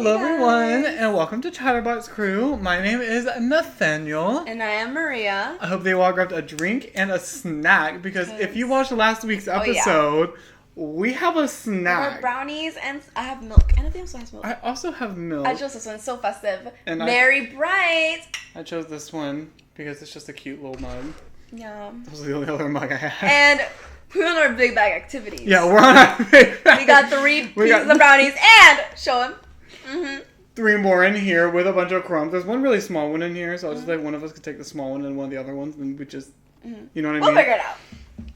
Hello everyone, and welcome to Chatterbox Crew. My name is Nathaniel. And I am Maria. I hope they all grabbed a drink and a snack, because if you watched last week's episode, we have a snack. I have brownies, and I have milk. And I think also has milk. I also have milk. I chose this one. It's so festive. And Very bright. I chose this one because it's just a cute little mug. Yeah. This was the only other mug I had. And we're on our big bag activities. Yeah, we're on our big bag. We got three pieces of brownies, and show them. Mm-hmm. 3 more in here with a bunch of crumbs. There's one really small one in here, so I'll just like one of us could take the small one and one of the other ones, and we just, you know what I mean? We'll figure it out.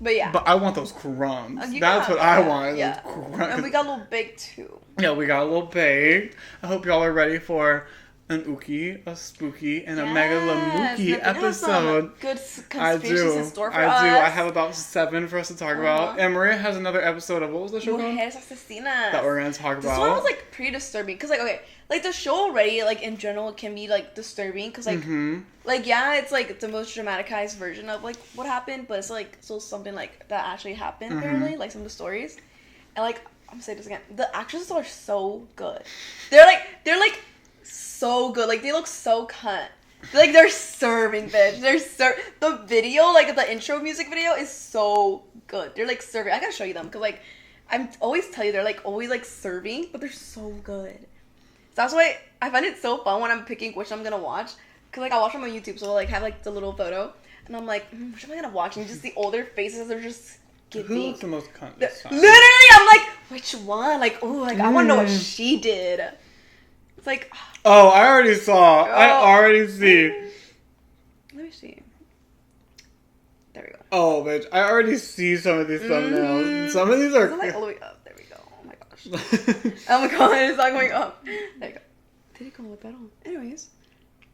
But yeah. But I want those crumbs. Oh, that's what I want. Yeah. Those crumbs. And we got a little big too. Yeah, we got a little baked. I hope y'all are ready for an ooky, a spooky, and a mega lamooky episode. Good conspiracies in store for us. I do. I have about 7 for us to talk about. And Maria has another episode of, what was the show called? Mujeres Asesinas. That we're going to talk about. This one was like pretty disturbing. Because like the show already, like in general, can be like disturbing. Because like, yeah, it's like the most dramatized version of like what happened. But it's like still something like that actually happened, apparently. Like some of the stories. And like, I'm going to say this again. The actresses are so good. They're like so good. Like, they look so cunt. Like, they're serving, bitch. The video, like, the intro music video is so good. They're, like, serving. I gotta show you them, because, like, I'm always tell you, they're, like, always, like, serving, but they're so good. So that's why I find it so fun when I'm picking which I'm gonna watch, because, like, I watch them on YouTube, so I'll, like, have, like, the little photo, and I'm like, which am I gonna watch? And you just see older faces, they're just giving. Who looks the most cunt this time? Literally, I'm like, which one? Like, oh, like, I wanna know what she did. It's like... Oh, I already saw. I already see. Let me see. There we go. Oh, bitch. I already see some of these thumbnails. Some of these are... Is it like all the way up? There we go. Oh my gosh. Oh my god, it's not going up. There you go. Did it go up at all? Anyways.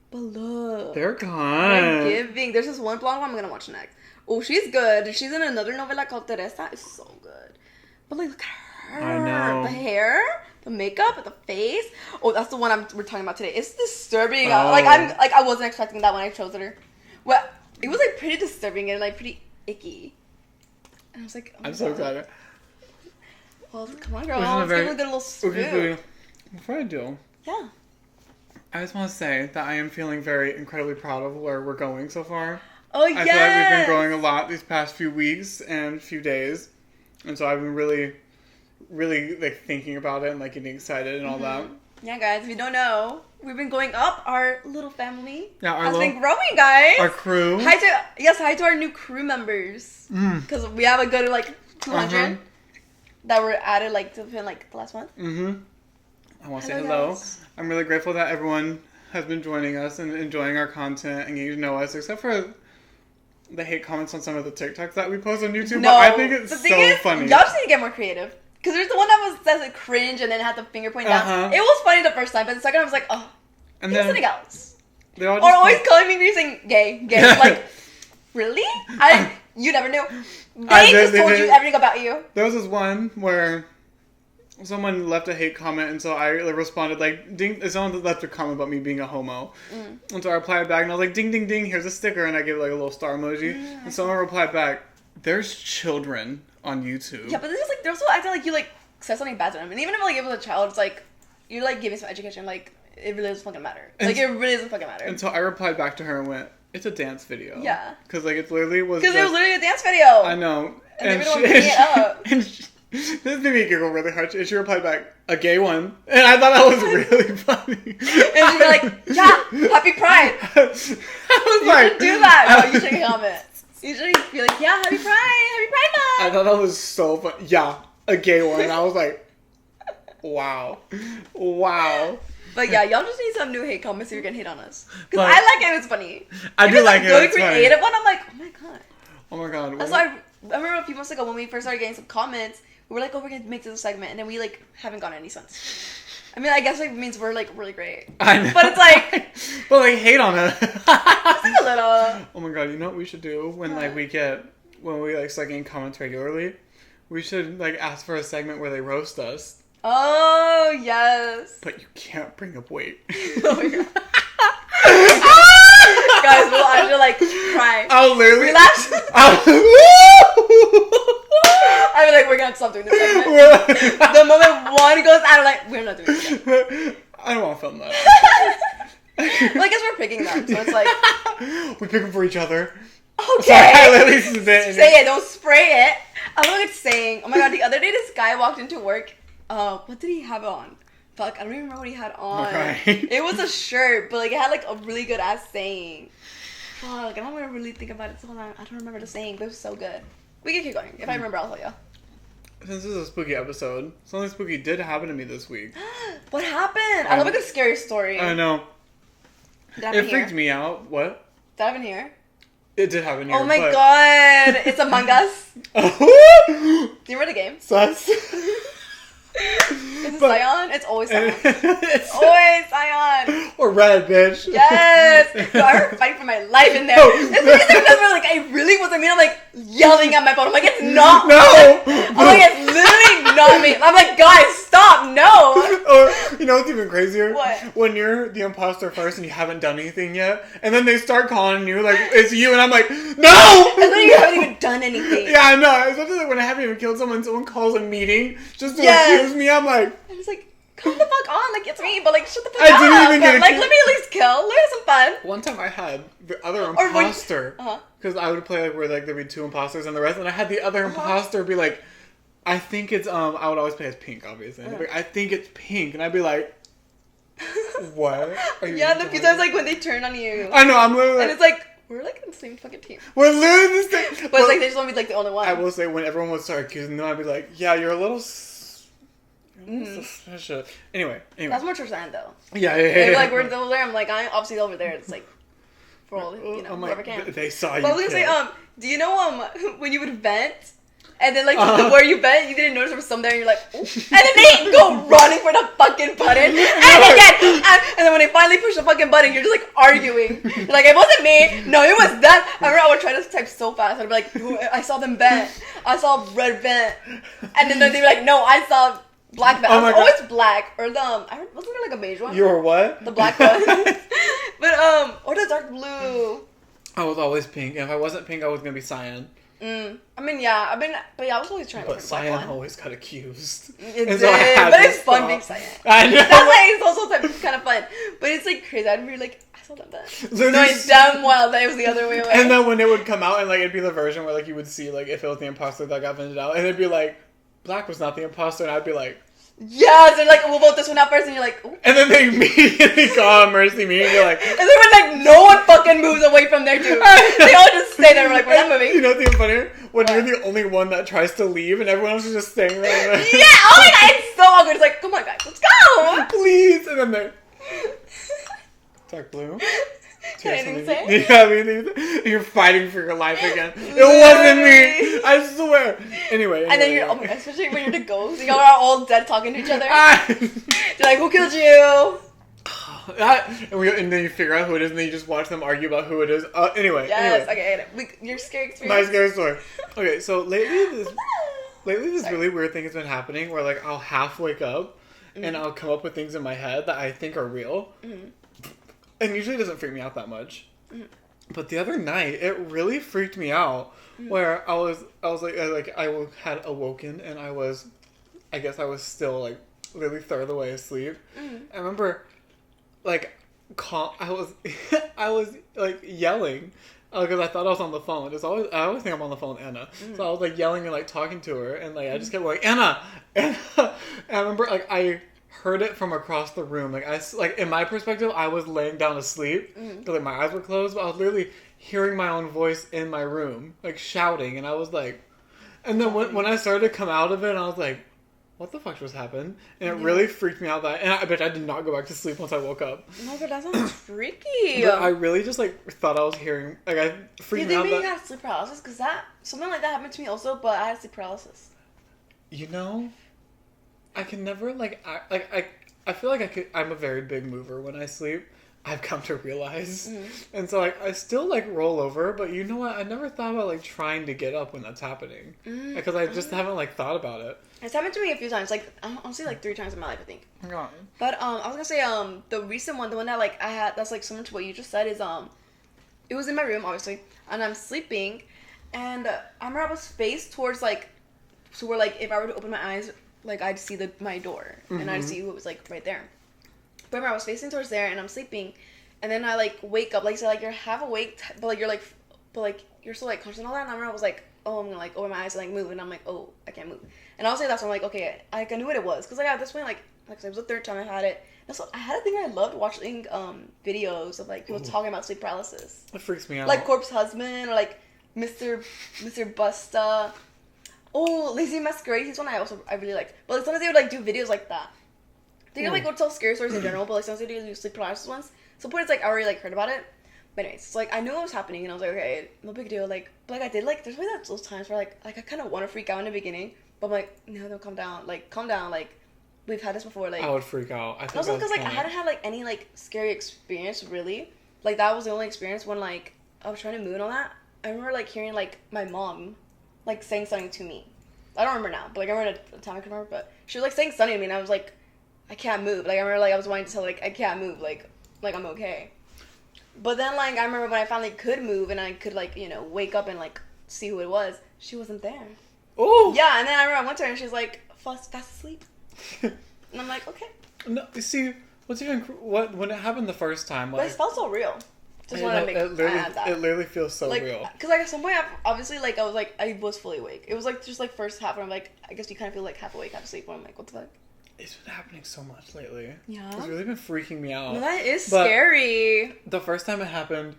But look. They're gone. They're giving. There's this one blonde one I'm gonna watch next. Oh, she's good. She's in another novela called Teresa. It's so good. But like, look at her. I know. The hair. The makeup, the face. Oh, that's the one we're talking about today. It's disturbing. Oh. I wasn't expecting that when I chose her. Well, it was like pretty disturbing and like pretty icky. And I was like, oh I'm so excited. Well, come on, girl. Let's give it a good little spook. Okay, before I do, yeah, I just want to say that I am feeling very incredibly proud of where we're going so far. Oh I feel like we've been growing a lot these past few weeks and few days, and so I've been really like thinking about it and like getting excited and all that. Yeah, guys, if you don't know, we've been going up. Our little family has been growing, guys. Our crew. Hi to our new crew members. Because we have a good like 200 that were added like within like the last month. I want to say hello. Guys. I'm really grateful that everyone has been joining us and enjoying our content and getting to know us, except for the hate comments on some of the TikToks that we post on YouTube. No, but I think it's so funny. Y'all just need to get more creative. Because there's the one that says like cringe and then had the finger point down. It was funny the first time, but the second I was like, oh, and then something else. They all or always calling me saying gay. Like, really? You never knew. They just told you everything about you. There was this one where someone left a hate comment, and so I responded like, ding. Someone left a comment about me being a homo, and so I replied back, and I was like, ding, ding, ding. Here's a sticker, and I gave like a little star emoji, and someone replied back, there's children on YouTube. Yeah, but this is like, they're also acting like you like said something bad to them, and even if like it was a child, it's like you're like giving some education. Like it really doesn't fucking matter. Like it really doesn't fucking matter. And so I replied back to her and went, "It's a dance video." Yeah. Because like it literally was. Because it was literally a dance video. I know. And this made me giggle really hard. And she replied back, "A gay one," and I thought that was really funny. And she's like, "Yeah, happy Pride." I was you should do that. No, you should comment. You should be like, yeah, happy Pride Month. I thought that was so fun. Yeah, a gay one. And I was like, wow. But yeah, y'all just need some new hate comments if you're gonna hate on us. Because I like it. It's funny. I do like it. Good creative one. I'm like, oh my god. Oh my god. That's why I remember a few months ago when we first started getting some comments, we were like, oh, we're gonna make this a segment, and then we like haven't gotten any since. I mean, I guess it means we're like really great. I know. But it's like, but like hate on us. Just like a little. Oh my god, you know what we should do when like when we like start getting comments regularly? We should like ask for a segment where they roast us. Oh yes. But you can't bring up weight. Oh my god. Guys, we'll actually like cry. I'll literally relax. I mean, like, we're gonna have to stop doing this segment. The moment one goes out, I'm like, we're not doing this. film that. Well, I guess we're picking them, so it's like we pick them for each other. okay. Sorry, I literally spit. Say it, don't spray it. I don't know what it's saying. Oh my god, the other day this guy walked into work. What did he have on? Fuck, I don't even remember what he had on. Okay. It was a shirt, but like it had like a really good ass saying. Fuck, I don't want to really think about it so long. I don't remember the saying, but it was so good. We can keep going. If I remember, I'll tell you. Since this is a spooky episode, something spooky did happen to me this week. What happened? I love a good scary story. I know. Did that happen It freaked me out. What? Did that happen here? It did happen here. Oh my god! It's Among Us. Do you remember the game? Sus. Is it Zion? It's always Zion. It's Always Zion. or red, bitch. Yes. Bro, I remember fighting for my life in there. No. It's because like I really wasn't mean. I'm like yelling at my phone. I'm like, it's not. No. I'm like, it's literally not me. I'm like, guys, stop. No. Or you know what's even crazier? What? When you're the imposter first and you haven't done anything yet, and then they start calling you like it's you, and I'm like, no. And then you haven't even done anything. Yeah, I know. Especially like when I haven't even killed someone, someone calls a meeting just to Yes. accuse me. I'm like, I was like, come the fuck on. Like, it's me. But like, shut the fuck I up. didn't even get But, like, accused. let me at least kill. Let's have some fun. one time I had the other Or when- imposter. Uh-huh. Because I would play like where like there'd be two imposters and the rest, and I had the other imposter be like, I think it's I would always play as pink, obviously. And they'd be like, I think it's pink, and I'd be like, what? Are you Yeah, the retarded? few times like when they turn on you. I know, I'm literally And like, it's like, we're like in the same fucking team. we're literally the same. But it's like they just want to be like the only one. I will say when everyone would start accusing them, I'd be like, yeah, you're a little suspicious. Anyway. That's more percent though. Yeah. If, like we're over there, I'm like, I'm obviously over there. It's like for all I'm whoever like, can. they saw you. But I was gonna kid. say, do you know when you would vent, and then like where you vent, you didn't notice there was some there, and you're like, ooh. And then they go running for the fucking button, and again, and then when they finally push the fucking button, you're just like arguing. You're like, it wasn't me. No, it was them. I remember I would try to type so fast. I'd be like, ooh, I saw them vent. I saw red vent, and then they'd be like, no, I saw black vent. Oh I my was God. always black, or wasn't there like a beige one? You were what? The black one. But or the dark blue. I was always pink, and if I wasn't pink, I was gonna be cyan. I mean, yeah, but yeah, I was always trying to But find the black cyan one. always got accused. It And did, so I had but to it's fun stop. being cyan. I know. That's why it's also kind of fun. But it's like crazy. I'd be like, I saw that. So No, there's- it's damn well that it was the other way away. And then when it would come out, and like it'd be the version where like you would see like if it was the imposter that got vented out, and it'd be like black was not the imposter, and I'd be like, yes, they're like, we'll vote this one out first, and you're like, ooh. and then they immediately call a mercy meeting, and you're like, And then when like no one fucking moves away from there too, they all just stay there. We're like, we're not moving. You know what's even funnier? When What? you're the only one that tries to leave, and everyone else is just staying right there. Yeah, oh my god, it's so awkward. It's like, come on, guys, let's go. Please, and then they're dark blue. Can anything say? Yeah, I mean, you're fighting for your life again. It wasn't me. I swear. Anyway. And then you're, oh my god, especially when you're the ghost, you all are all dead talking to each other. You're like, who killed you? and then you figure out who it is, and then you just watch them argue about who it is. Anyway. Yes, anyway. okay. Your scary My experience. scary story. Okay, so lately this really weird thing has been happening where like I'll half wake up and I'll come up with things in my head that I think are real. And usually it doesn't freak me out that much. But the other night it really freaked me out where I was like I had awoken and I guess I was still like really third of the way asleep. I remember like I was like yelling because I thought I was on the phone. I always think I'm on the phone with Anna. So I was like yelling and like talking to her, and like I just kept going, Anna, Anna. And I remember like I heard it from across the room. Like in my perspective, I was laying down asleep because like my eyes were closed, but I was literally hearing my own voice in my room, like shouting, and I was like, and then when I started to come out of it, I was like, what the fuck just happened? And it really freaked me out and I bet I did not go back to sleep once I woke up. No, but that sounds freaky. But I really just like thought I was hearing, like I freaked You me think out you had sleep paralysis? Because something like that happened to me also, but I had sleep paralysis. You know, I can never I feel like I'm a very big mover when I sleep. I've come to realize. And so like I still like roll over, but you know what? I never thought about like trying to get up when that's happening. Because I just haven't like thought about it. It's happened to me a few times, like honestly like 3 times in my life, I think. God. But I was gonna say the recent one, the one that like I had that's like similar to what you just said is it was in my room obviously, and I'm sleeping, and I remember I was faced towards like, so where like if I were to open my eyes, like I'd see my door and I'd see who was like right there. But remember, I was facing towards there, and I'm sleeping, and then I like wake up, like so, like you're half awake, but like you're still like conscious and all that. And I remember I was like, oh, I'm gonna like open my eyes and like move, and I'm like, oh, I can't move. And I was like, that's when I'm like, okay, I knew what it was, cause like at this point, like it was the third time I had it. And so I had a thing I loved watching videos of like people talking about sleep paralysis. That freaks me out. Like Corpse Husband or like Mr. Busta. Oh, Lazy Masquerade. He's one I really liked. But like sometimes they would like do videos like that. They could like go tell scary stories in general, but like sometimes they do sleep paralysis ones. So point it's like I already like heard about it. But anyways, so like I knew what was happening and I was like, okay, no big deal. Like but like I did like there's really those times where like I kind of want to freak out in the beginning, but I'm like, no, calm down. Like we've had this before. Like I would freak out. I think also because like I hadn't had like any like scary experience really. Like that was the only experience when like I was trying to move and all that. I remember like hearing like my mom like saying something to me. I don't remember now, but like I remember the time I can remember. But she was like saying something to me, and I was like, I can't move. Like I remember like I was wanting to tell like I can't move. Like I'm okay. But then like I remember when I finally could move and I could like wake up and like see who it was. She wasn't there. Oh. Yeah, and then I remember I went to her and she's like fast asleep. And I'm like, okay. No, see, when it happened the first time, like, but it felt so real. Just wanted to make add that. It literally feels so like, real. Because like at some point, obviously, like I was fully awake. It was like just like first half, and I'm like, I guess you kind of feel like half awake, half asleep. When I'm like, what the fuck? It's been happening so much lately. Yeah. It's really been freaking me out. No, that is scary. The first time it happened,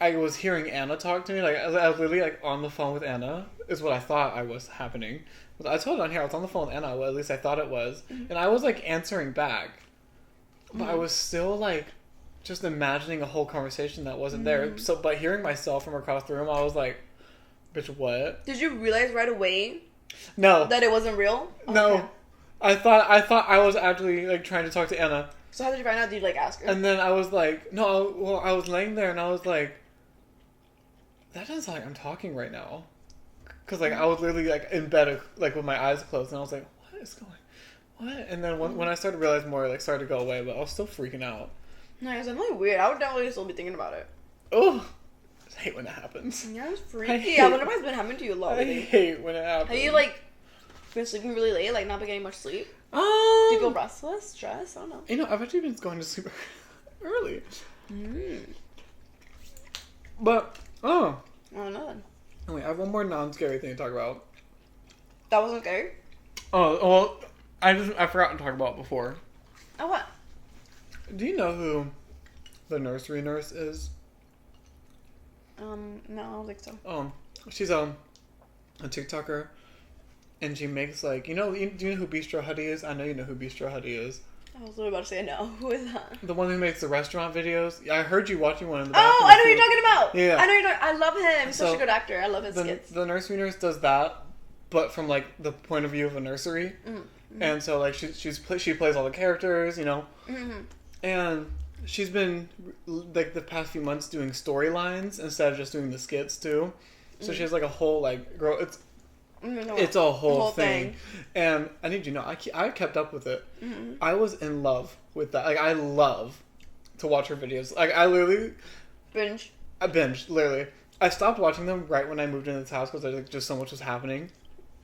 I was hearing Anna talk to me. Like I was literally like on the phone with Anna. Is what I thought I was happening. I told it on here. I was on the phone with Anna. Well, at least I thought it was, and I was like answering back, but I was still like just imagining a whole conversation that wasn't there. So, but hearing myself from across the room, I was like, "Bitch, what?" Did you realize right away? No. That it wasn't real? No. Okay. I thought I was actually like trying to talk to Anna. So how did you find out? Did you like ask her? And then I was like, no. Well, I was laying there and I was like, that doesn't sound like I'm talking right now. Because like I was literally like in bed like with my eyes closed and I was like, what is going? What? And then when I started to realize more, it like started to go away, but I was still freaking out. No, it's definitely weird. I would definitely still be thinking about it. Oh, I hate when it happens. Yeah, it's freaky. I wonder if it's been happening to you a lot. I hate when it happens. Have you like been sleeping really late, like not been getting much sleep? Do you feel restless, stressed? I don't know. You know, I've actually been going to sleep early. But I don't know then. Oh, wait, I have one more non-scary thing to talk about. That wasn't scary? Oh, well, I forgot to talk about it before. Oh, what? Do you know who the nursery nurse is? No, I don't think so. She's a TikToker, and she makes like do you know who Bistro Huddy is? I know you know who Bistro Huddy is. I was literally about to say no. Who is that? The one who makes the restaurant videos. I heard you watching one in the bathroom. Oh, I know who you're talking about. Yeah, I know you're talking. I love him. He's such a good actor. I love his skits. The nursery nurse does that, but from like the point of view of a nursery, and so like she plays all the characters, and she's been like the past few months doing storylines instead of just doing the skits too. So she has like a whole like it's a whole thing. And I need you to know, I kept up with it. I was in love with that. Like, I love to watch her videos. Like, I literally... I binged, literally. I stopped watching them right when I moved into this house because like, just so much was happening.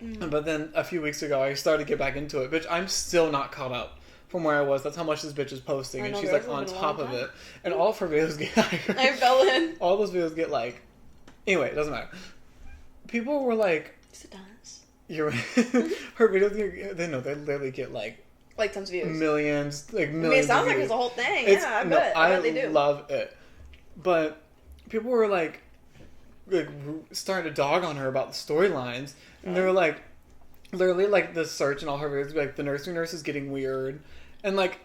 But then a few weeks ago, I started to get back into it. Bitch, I'm still not caught up from where I was. That's how much this bitch is posting. And she's like on top of it. And all of her videos get... I fell in. All those videos get like... Anyway, it doesn't matter. People were like... It does. Her videos, they literally get like tons of views, millions. I mean, it sounds like it's a whole thing. I bet they do. Love it, but people were like starting to dog on her about the storylines, and they were like, literally like the search and all her videos, like the nursery nurse is getting weird, and like,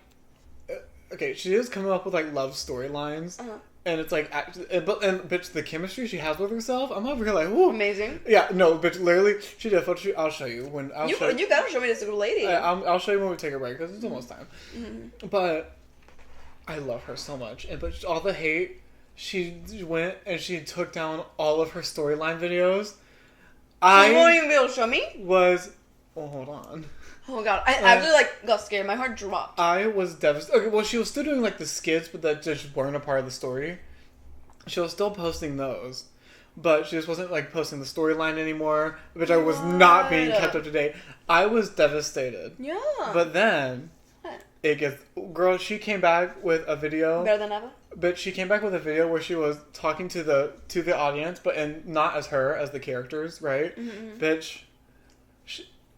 okay, she is coming up with like love storylines. And it's like, bitch, the chemistry she has with herself, I'm over here like, whoa. Amazing. Yeah, no, bitch, literally, she did a photo shoot. I'll show you when. You gotta show me this little lady. I'll show you when we take a break because it's almost time. But I love her so much, but all the hate, she went and she took down all of her storyline videos. You won't even be able to show me. Hold on. Oh my god, I actually got scared. My heart dropped. I was devastated. Okay, well, she was still doing like the skits, but that just weren't a part of the story. She was still posting those, but she just wasn't like posting the storyline anymore, which I was not being kept up to date. I was devastated. Yeah. But then, it gets... Girl, she came back with a video. Better than ever? But she came back with a video where she was talking to the audience, but and not as her, as the characters, right? Mm-hmm. Bitch,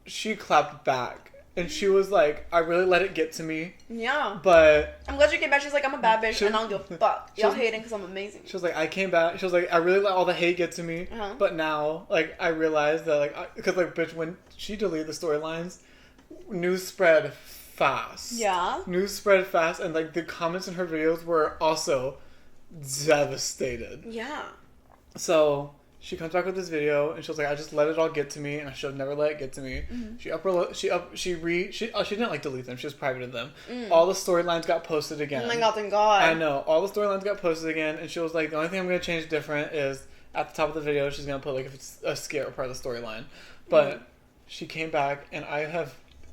she clapped back. And she was like, I really let it get to me. Yeah. But... I'm glad you came back. She's like, I'm a bad bitch, and I don't give a fuck. Y'all hating because I'm amazing. She was like, I came back. She was like, I really let all the hate get to me. Uh-huh. But now, like, I realized that, like... Because, like, bitch, when she deleted the storylines, news spread fast. Yeah. News spread fast, and, like, the comments in her videos were also devastated. Yeah. So... She comes back with this video, and she was like, "I just let it all get to me, and I should have never let it get to me." Mm-hmm. She didn't like delete them. She just privated them. All the storylines got posted again. Oh my god, thank God. I know. All the storylines got posted again, and she was like, "The only thing I'm gonna change different is at the top of the video, she's gonna put like if it's a scare or part of the storyline." But she came back, and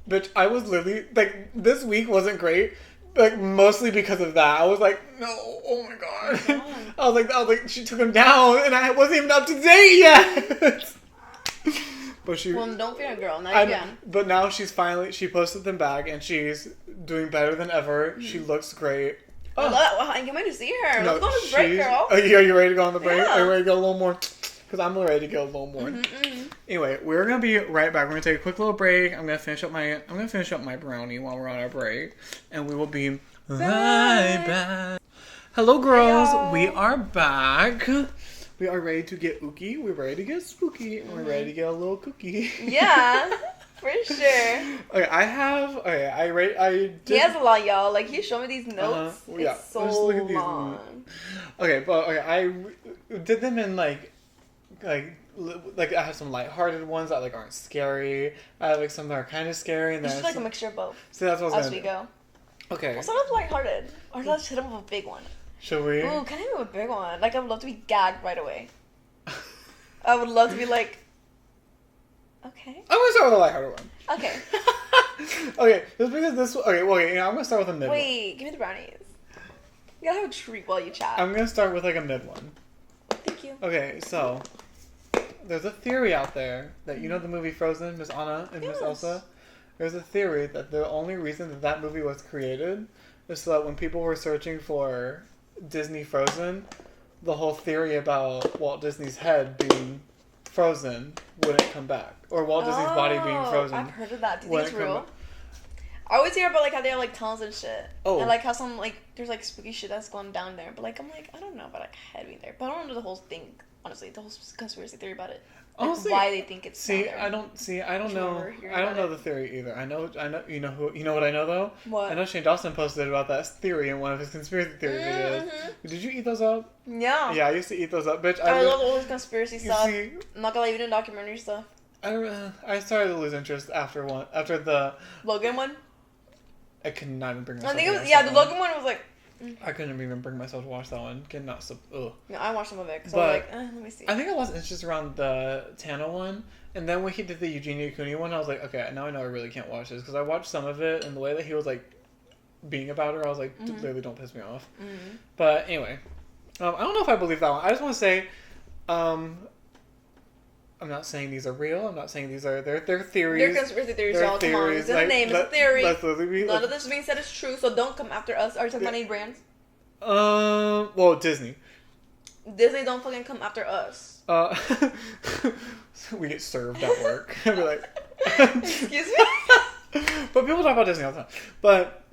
bitch, I was literally like, this week wasn't great. Like, mostly because of that. I was like, no, oh my god. I was like, she took him down, and I wasn't even up to date yet. But she... Well, don't fear, girl. Now you can. But now she posted them back, and she's doing better than ever. She looks great. Oh. I can't wait to see her. Let's go on this break, girl. Are you ready to go on the break? Yeah. Are you ready to go a little more? Because I'm ready to go a little more. Anyway, we're gonna be right back. We're gonna take a quick little break. I'm gonna finish up my brownie while we're on our break, and we will be right back. Hello, girls. Hey, we are back. We are ready to get ooky. We're ready to get spooky. And we're ready to get a little cookie. Yeah, for sure. Okay, I did. He has a lot, y'all. Like, he showed me these notes. Yeah. It's so Just look at these long. Okay, but I did them in like I have some lighthearted ones that like aren't scary. I have like some that are kind of scary, and You then should like a mixture of both. So that's what I was as we go. Okay. Well, some of them lighthearted, or let's hit him with a big one. Should we? Ooh, can I hit him with a big one? Like, I would love to be gagged right away. I would love to be like, okay. I'm gonna start with a lighthearted one. Okay. Okay, just because this. Okay, well, okay, I'm gonna start with a mid. Wait, give me the brownies. You gotta have a treat while you chat. I'm gonna start with like a mid one. Thank you. Okay, so there's a theory out there that you know the movie Frozen, Miss Anna and Miss Elsa. There's a theory that the only reason that movie was created is so that when people were searching for Disney Frozen, the whole theory about Walt Disney's head being frozen wouldn't come back, or Walt Disney's body being frozen. I've heard of that. Do you think it's real? I always hear about like how they have like tunnels and shit. Oh. And like how some like there's like spooky shit that's going down there. But like I'm like, I don't know about like head being there. But I don't know the whole thing, honestly, the whole conspiracy theory about it. Like, Honestly, why they think it's down there. I don't know the theory either. I know you know what I know though? What? I know Shane Dawson posted about that theory in one of his conspiracy theory videos. Did you eat those up? Yeah. Yeah, I used to eat those up, bitch. I love all this conspiracy stuff. See, I'm not gonna lie, even documentary stuff. I started to lose interest after the Logan one? I could not even bring I myself think to it was, watch yeah, that the one. Logan one was like... I couldn't even bring myself to watch that one. Ugh. No, I watched some of it, so But I was like, let me see. I think I lost interest around the Tana one, and then when he did the Eugenia Cooney one, I was like, okay, now I know I really can't watch this, because I watched some of it, and the way that he was, like, being about her, I was like, literally don't piss me off. But anyway, I don't know if I believe that one. I just want to say, I'm not saying these are real. I'm not saying these are their theories. They're conspiracy theories, y'all. Come on. It's in the name. It's a theory. None of this being said is true, so don't come after us. Are you talking about any brands? Well, Disney. Disney don't fucking come after us. We get served at work. We're like... Excuse me? But people talk about Disney all the time. But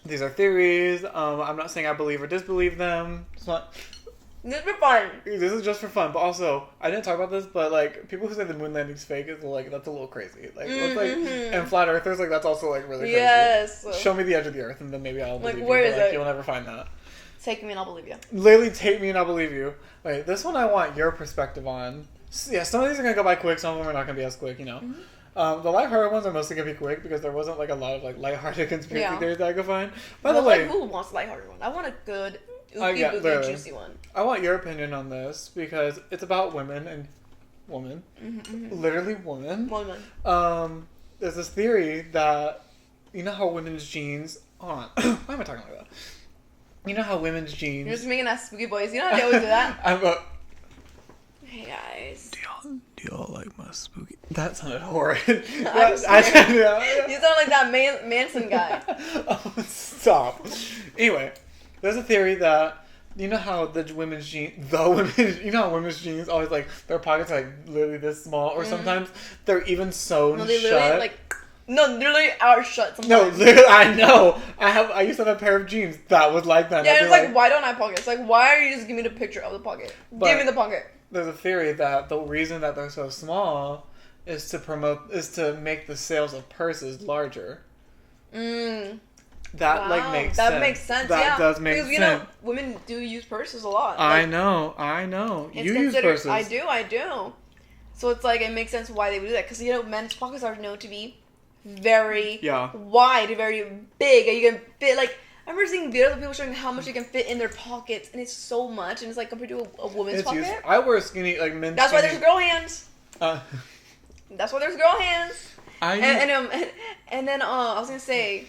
these are theories. I'm not saying I believe or disbelieve them. It's not... This is for fun. This is just for fun, but also I didn't talk about this, but like people who say the moon landing's fake is like that's a little crazy. Like, it's like and flat earthers like that's also like really crazy. Yes. Show me the edge of the earth, and then maybe I'll believe you. Where is it? You'll never find that. Take me and I'll believe you. Literally take me and I'll believe you. Wait, this one I want your perspective on. Yeah, some of these are gonna go by quick. Some of them are not gonna be as quick. You know. The lighthearted ones are mostly gonna be quick because there wasn't like a lot of like lighthearted conspiracy theories that I could find. By the way, like, who wants a lighthearted one? I want a good, juicy one. I want your opinion on this because it's about women and woman, literally woman. There's this theory that you know how women's jeans. Hold on, why am I talking like that? You know how women's jeans. You're just making that spooky voice. You know how they always do that. I'm a. Hey guys. Do y'all like my spooky? That sounded horrid. I'm Yeah. You sound like that Manson guy. Oh, stop. Anyway, there's a theory that you know how women's jeans always like their pockets are like literally this small, or sometimes they're even sewn No, they shut. literally literally are shut sometimes. No, literally, I know. I used to have a pair of jeans that was like that. Yeah, and it's like, why don't I pockets? Like, why are you just giving me the picture of the pocket? Give me the pocket. There's a theory that the reason that they're so small is to make the sales of purses larger. That makes sense. That makes sense. That does make sense. Because you know, women do use purses a lot. I know. You use purses. I do. So it's like it makes sense why they would do that, because you know men's pockets are known to be very wide, very big, and you can fit like. I remember seeing videos of people showing how much you can fit in their pockets, and it's so much, and it's like compared to a woman's pocket. I wear skinny men's. That's why there's girl hands. That's why there's girl hands. And then I was gonna say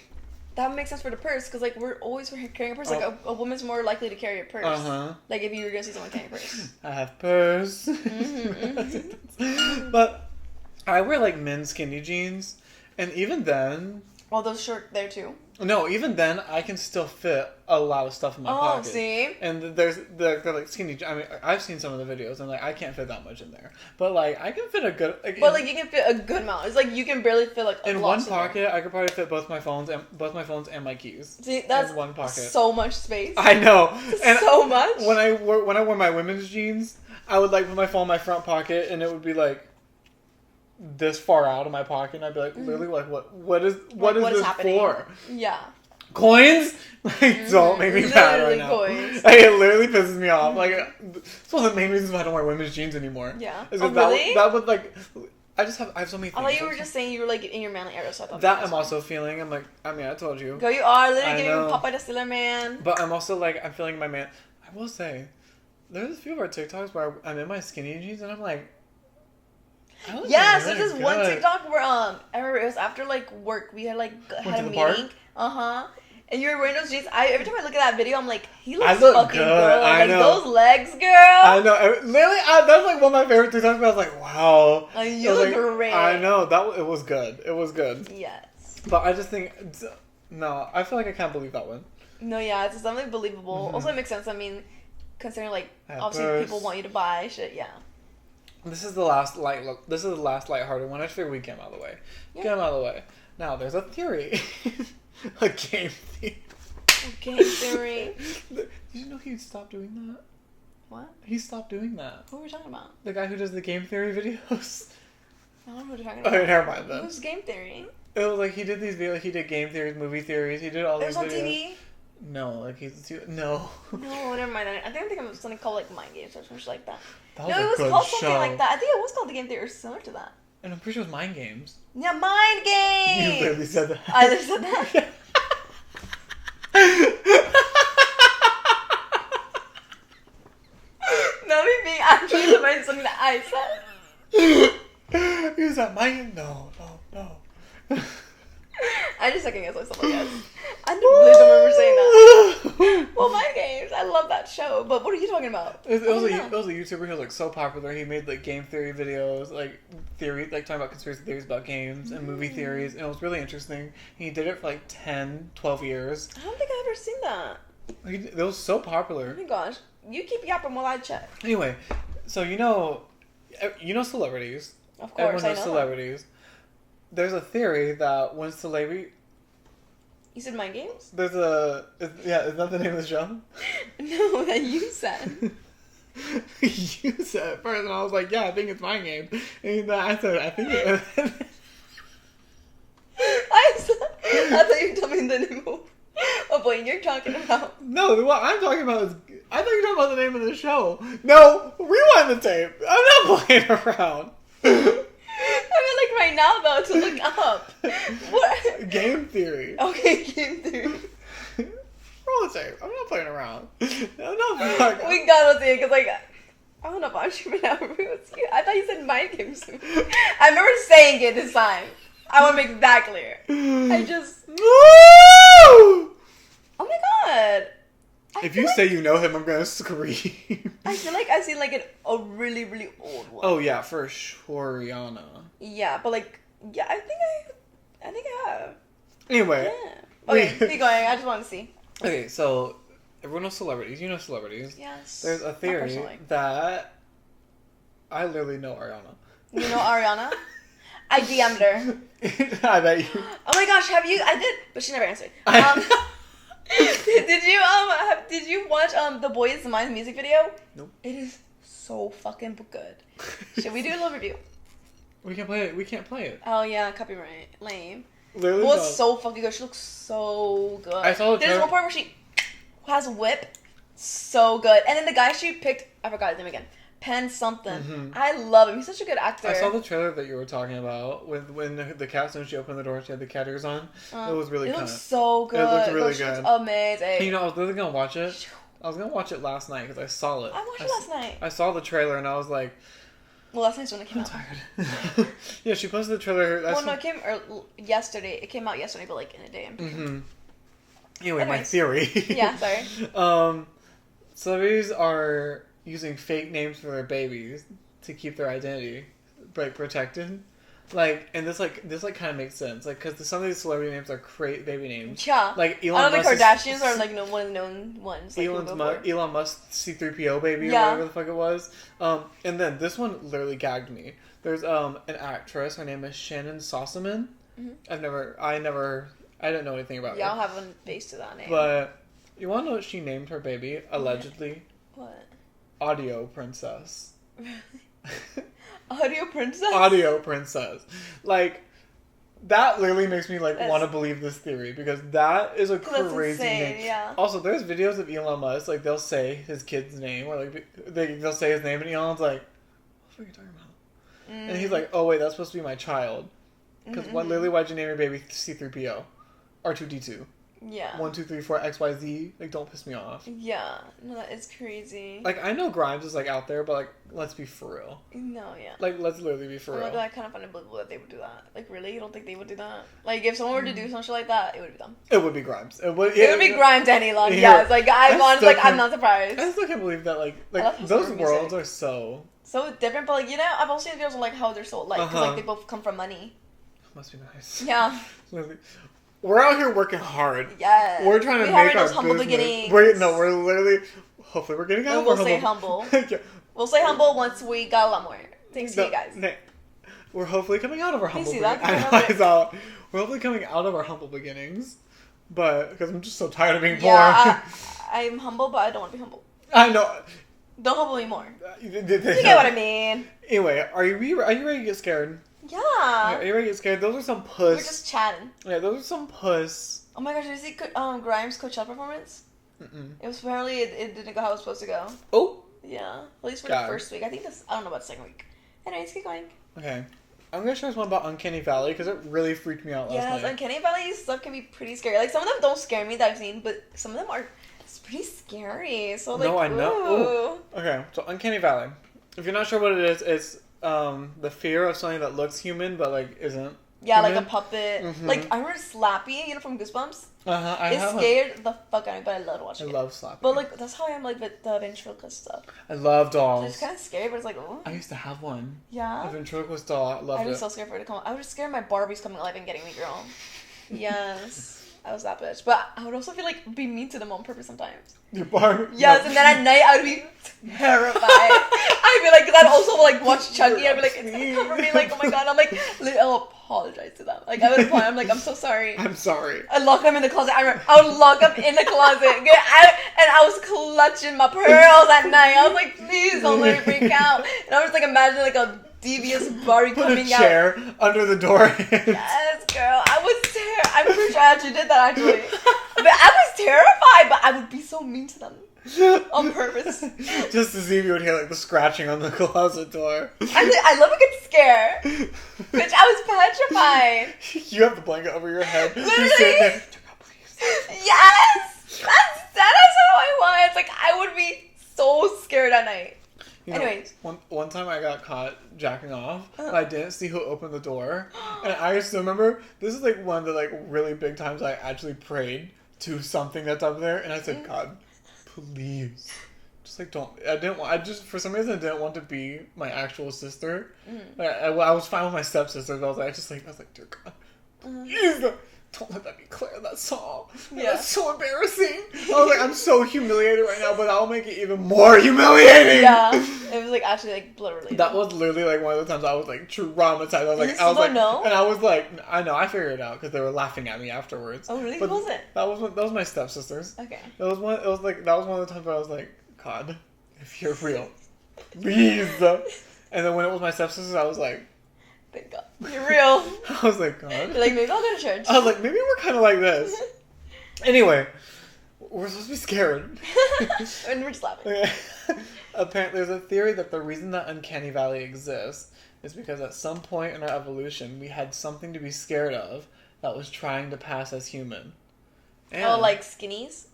that makes sense for the purse, because like we're always carrying a purse. Like a woman's more likely to carry a purse. Like if you were gonna see someone carrying a purse. I have purse. But I wear like men's skinny jeans, and even then. Well, those short there too. No, even then I can still fit a lot of stuff in my pocket. See? And they're like skinny. I mean, I've seen some of the videos, and like I can't fit that much in there. But like I can fit a good. Like, you can fit a good amount. It's like you can barely fit like. In one pocket, I could probably fit both my phones and my keys. See, that's in one pocket. So much space. I know. And so much. When I wore my women's jeans, I would like put my phone in my front pocket, and it would be like this far out of my pocket, and I'd be like, literally, like, what is this happening? for? Yeah. Coins? Like, don't make me mad right now. Coins. Like, it literally pisses me off. Like, it's one of the main reasons why I don't wear women's jeans anymore. Yeah. Really? That would like, I have so many things. I thought you were just saying you were like in your manly era, so I thought that I'm also feeling. I'm like, I mean, I told you. Girl, you are literally giving Popeye the Sailor Man. But I'm also like, I'm feeling my man. I will say, there's a few of our TikToks where I'm in my skinny jeans, and I'm like, yes, there's this one TikTok where I remember it was after like work. We had like had a meeting. And you were wearing those jeans. Every time I look at that video, I'm like, he looks fucking good. I know. Those legs, girl. I know. Literally, that's like one of my favorite TikToks. But I was like, wow. You look great. I know it was good. It was good. Yes. But I just think I feel like I can't believe that one. No, yeah, it's something believable. Also, it makes sense. I mean, considering like obviously people want you to buy shit. Yeah. This is the last lighthearted one. I just figured we'd get him out of the way. Yeah. Get him out of the way. Now, there's a theory. A game theory. Game theory. Did you know he stopped doing that? What? He stopped doing that. Who are we talking about? The guy who does the game theory videos. I don't know who you're talking about. Okay, never mind then. Who's game theory? It was like he did these videos. He did game theories, movie theories. He did all these videos. It was on TV? No, like no. No, never mind. I think it was something called like Mind Games or something like that. That was it was called something like that. I think it was called the game theory or similar to that. And I'm pretty sure it was Mind Games. Yeah, Mind Games! You literally said that. I literally said that. Not me being actually reminded something that I said. You said Mind Games? No. I just second guess myself, I guess. I really don't remember saying that. Well, Mind Games, I love that show. But what are you talking about? It was a YouTuber who was like so popular. He made like game theory videos, like talking about conspiracy theories about games and movie theories, and it was really interesting. He did it for like 10, 12 years. I don't think I've ever seen that. It was so popular. Oh my gosh, you keep yapping while I check. Anyway, so you know celebrities. Of course, everyone knows celebrities. There's a theory that when celebrity. You said Mind Games? Is that the name of the show? No, that you said. You said it first, and I was like, yeah, I think it's Mind Games. And I said, I think it is. I thought you were telling me the name of what you're talking about. No, what I'm talking about is, I thought you were talking about the name of the show. No, rewind the tape. I'm not playing around. I mean, like right now though, to look up. What? Game theory. Okay, game theory. Roll the tape. I'm not playing around. I'm not fucking. We gotta see it because like I don't know if I'm streaming out. I thought you said Mind Games. I remember saying it this time. I want to make that clear. I just. Oh my god. If you say you know him, I'm gonna scream. I feel like I've seen like a really, really old one. Oh yeah, for sure, Rihanna. Yeah, but like, yeah, I think I have. Anyway. Yeah. Okay, keep going. I just want to see. Okay, so everyone knows celebrities. You know celebrities. Yes. There's a theory that I literally know Ariana. You know Ariana? I DM'd her. I bet you. Oh my gosh, have you? I did, but she never answered. Did you watch The Boys Mind music video? Nope. It is so fucking good. Should we do a little review? We can't play it. We can't play it. Oh yeah, copyright. Lame. Literally. Well, it's so fucking good. She looks so good. I saw the There's one part where she has a whip. So good. And then the guy she picked, I forgot his name again. Penn something. Mm-hmm. I love him. He's such a good actor. I saw the trailer that you were talking about when the cat, when she opened the door, she had the cat ears on. It was really good. It looks so good. It looked really good. Looks amazing. You know, I was literally gonna watch it. I was gonna watch it last night because I saw it. I watched it last night. I saw the trailer and I was like, well, last night's when it came out. I'm tired. Yeah, she posted the trailer. Well, no, it came yesterday. It came out yesterday, but like in a day. Mm-hmm. Anyway, my theory. Yeah, sorry. Celebrities are using fake names for their babies to keep their identity protected. Like, and this kind of makes sense. Like, because some of these celebrity names are great baby names. Yeah. Like Elon Musk. The Kardashians are like one of the known ones. Like, Elon Musk C-3PO baby or whatever the fuck it was. And then this one literally gagged me. There's an actress. Her name is Shannon Sossaman. Mm-hmm. I didn't know anything about her. Yeah, I'll have a face to that name. But you want to know what she named her baby allegedly? What? Audio Princess. Audio Princess? Audio Princess. Like, that literally makes me, like, want to believe this theory, because that is a crazy name. Yeah. Also, there's videos of Elon Musk, like, they'll say his kid's name, or, like, they'll say his name, and Elon's like, what are you talking about? And he's like, oh, wait, that's supposed to be my child. Because literally, why'd you name your baby C-3PO? R2-D2. Yeah. 1, 2, 3, 4, XYZ. Like, don't piss me off. Yeah. No, that is crazy. Like, I know Grimes is, like, out there, but, like, let's be for real. No, yeah. Like, let's literally be for real. I kind of find it believable that they would do that. Like, really? You don't think they would do that? Like, if someone were to do some shit like that, it would be them. It would be Grimes. It would be Grimes and Elon. Yeah, it's like, I'm not surprised. I still can't believe that, like those worlds are so different, but, like, you know, I've also seen videos of, like, how they're so alike, because, like, they both come from money. Must be nice. Yeah. We're out here working hard. Yeah. We're trying to make our humble beginnings. We're literally, hopefully we're getting out of our humble. We'll say humble. Yeah. We'll say humble once we got a lot more. Thanks to you guys. We're hopefully coming out of our humble beginnings. We're hopefully coming out of our humble beginnings. But, because I'm just so tired of being poor. I'm humble, but I don't want to be humble. I know. Don't humble me more. You get what I mean. Anyway, are you ready to get scared? Yeah. Are you ready to get scared? Those are some puss. We're just chatting. Yeah, those are some puss. Oh my gosh, did you see Grimes' Coachella performance? It was apparently, it didn't go how it was supposed to go. Oh? Yeah. At least for the first week. I don't know about the second week. Anyways, keep going. Okay. I'm going to share this one about Uncanny Valley, because it really freaked me out last night. Yes, Uncanny Valley stuff can be pretty scary. Like, some of them don't scare me that I've seen, but some of them are pretty scary. So, like, no, I know. Ooh. Okay, so Uncanny Valley. If you're not sure what it is, it's the fear of something that looks human, but, like, isn't. Yeah, human. like a puppet. Mm-hmm. Like, I remember Slappy, you know, from Goosebumps. It scared the fuck out of me, but I loved watching it. I love Slappy. But, like, that's how I am, like, with the ventriloquist stuff. I love dolls. So it's kind of scary, but it's like, oh. I used to have one. Yeah? A ventriloquist doll. I loved it. I was so scared for it to come. I was scared my Barbie's coming alive and getting me, girl. Yes. I was that bitch. But I would also feel like be mean to them on purpose sometimes. Your Barbie? Yes, no. And then at night I would be terrified. I'd be like, because I'd also like watch Chucky. I'd be like, it's gonna come for me. Like, oh my god. I'm like, I'll apologize to them. Like, I would apologize. I'm like, I'm so sorry. I'm sorry. I'd lock them in the closet. I would lock them in the closet. And I was clutching my pearls at night. I was like, please don't let me freak out. And I was like, imagining like a devious Barbie coming out. Put a chair under the door. Yes, girl. I'm pretty sure I actually did that, actually. But I was terrified, but I would be so mean to them. On purpose. Just to see if you would hear, like, the scratching on the closet door. I love a good scare. Bitch, I was petrified. You have the blanket over your head. Literally. You sit there. Yes! That is how I was. Like, I would be so scared at night. You know, anyways. One time I got caught jacking off, and I didn't see who opened the door. And I still remember, this is like one of the like really big times I actually prayed to something that's up there, and I said, God, please. Just like don't. I didn't want. I just for some reason I didn't want to be my actual sister. Like, I was fine with my stepsister. But I was like, dear God, please don't let that be Claire. That's all. Yeah. That's so embarrassing. I was like, I'm so humiliated right now, but I'll make it even more humiliating. Yeah, it was like actually like blood related. That was literally like one of the times I was like traumatized. I was like, know? And I was like, I know, I figured it out because they were laughing at me afterwards. Oh really? But Who was it? That was my stepsisters. Okay. That was one of the times where I was like, God, if you're real, please. And then when it was my stepsisters, I was like, thank God, you're real. I was like, God. You're like, maybe I'll go to church. I was like, maybe we're kind of like this. Anyway, we're supposed to be scared. And we're just laughing. Apparently, there's a theory that the reason that Uncanny Valley exists is because at some point in our evolution, we had something to be scared of that was trying to pass as human. And, like skinnies?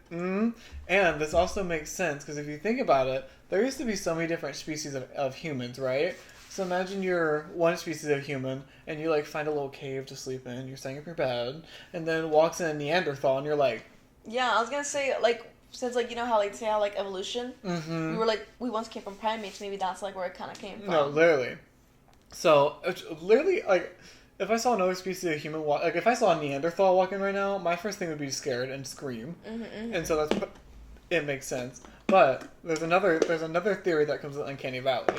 And this also makes sense because if you think about it, there used to be so many different species of humans, right? So imagine you're one species of human and you like find a little cave to sleep in, you're staying up your bed, and then walks in a Neanderthal and you're like... Yeah, I was gonna say, like, since like, you know how like say how like evolution, we once came from primates, maybe that's like where it kind of came from. No, literally. So, literally, like... If I saw another species of human if I saw a Neanderthal walking right now, my first thing would be scared and scream. And so it makes sense. But there's another theory that comes with Uncanny Valley.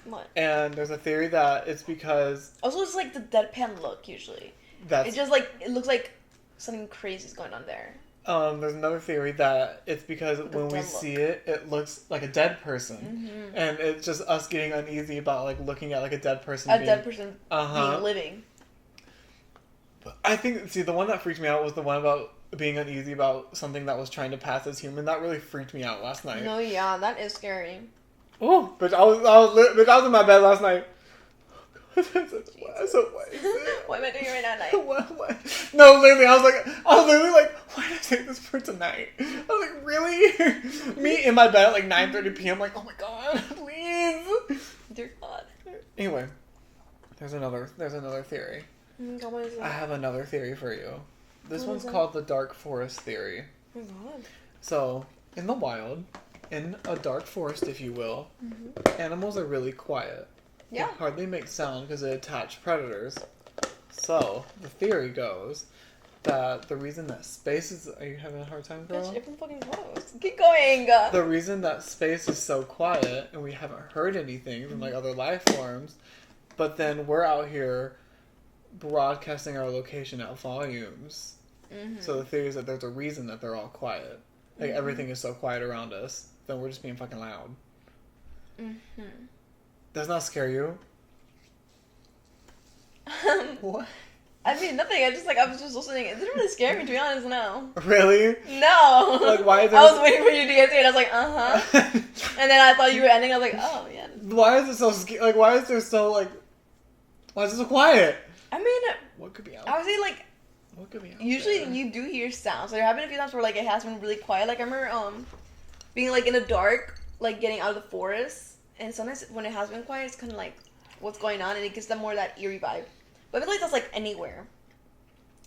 What? And there's a theory that it's because... Also, it's like the deadpan look, usually. It's just like, it looks like something crazy is going on there. There's another theory that it's because when we see it, it looks like a dead person. And it's just us getting uneasy about like looking at like a dead person being living. I think, see, the one that freaked me out was the one about being uneasy about something that was trying to pass as human. That really freaked me out last night. No, yeah, that is scary. Oh, but I was in my bed last night. Why am I doing it right now at night? What? No, literally, I was literally like, why did I take this for tonight? I was like, really? Me in my bed at like 9:30 p.m. like, oh my God, please. Dear God. Anyway, there's another theory. God, what is that? I have another theory for you. This one's called the dark forest theory. Oh my God. So, in the wild, in a dark forest, if you will, animals are really quiet. Yeah. They hardly make sound because they attach predators. So, the theory goes that the reason that space is... Are you having a hard time, girl? Bitch, open fucking closed. Keep going. The reason that space is so quiet and we haven't heard anything from like other life forms, but then we're out here broadcasting our location at volumes. So the theory is that there's a reason that they're all quiet. Like everything is so quiet around us, then we're just being fucking loud. Does not scare you? What? I mean, nothing. I was just listening. It didn't really scare me, to be honest, no. Really? No. Like, why is there... I was waiting for you to answer it. I was like, uh-huh. And then I thought you were ending. I was like, oh, yeah. Why is it so... Like, why is there so, like... Why is it so quiet? I mean... What could be out? I would say, like... What could be out usually there? you do hear sounds. So there have been a few times where, like, it has been really quiet. Like, I remember, being, like, in the dark, like, getting out of the forest. And sometimes when it has been quiet, it's kind of like, what's going on? And it gives them more of that eerie vibe. But I feel like that's, like, anywhere.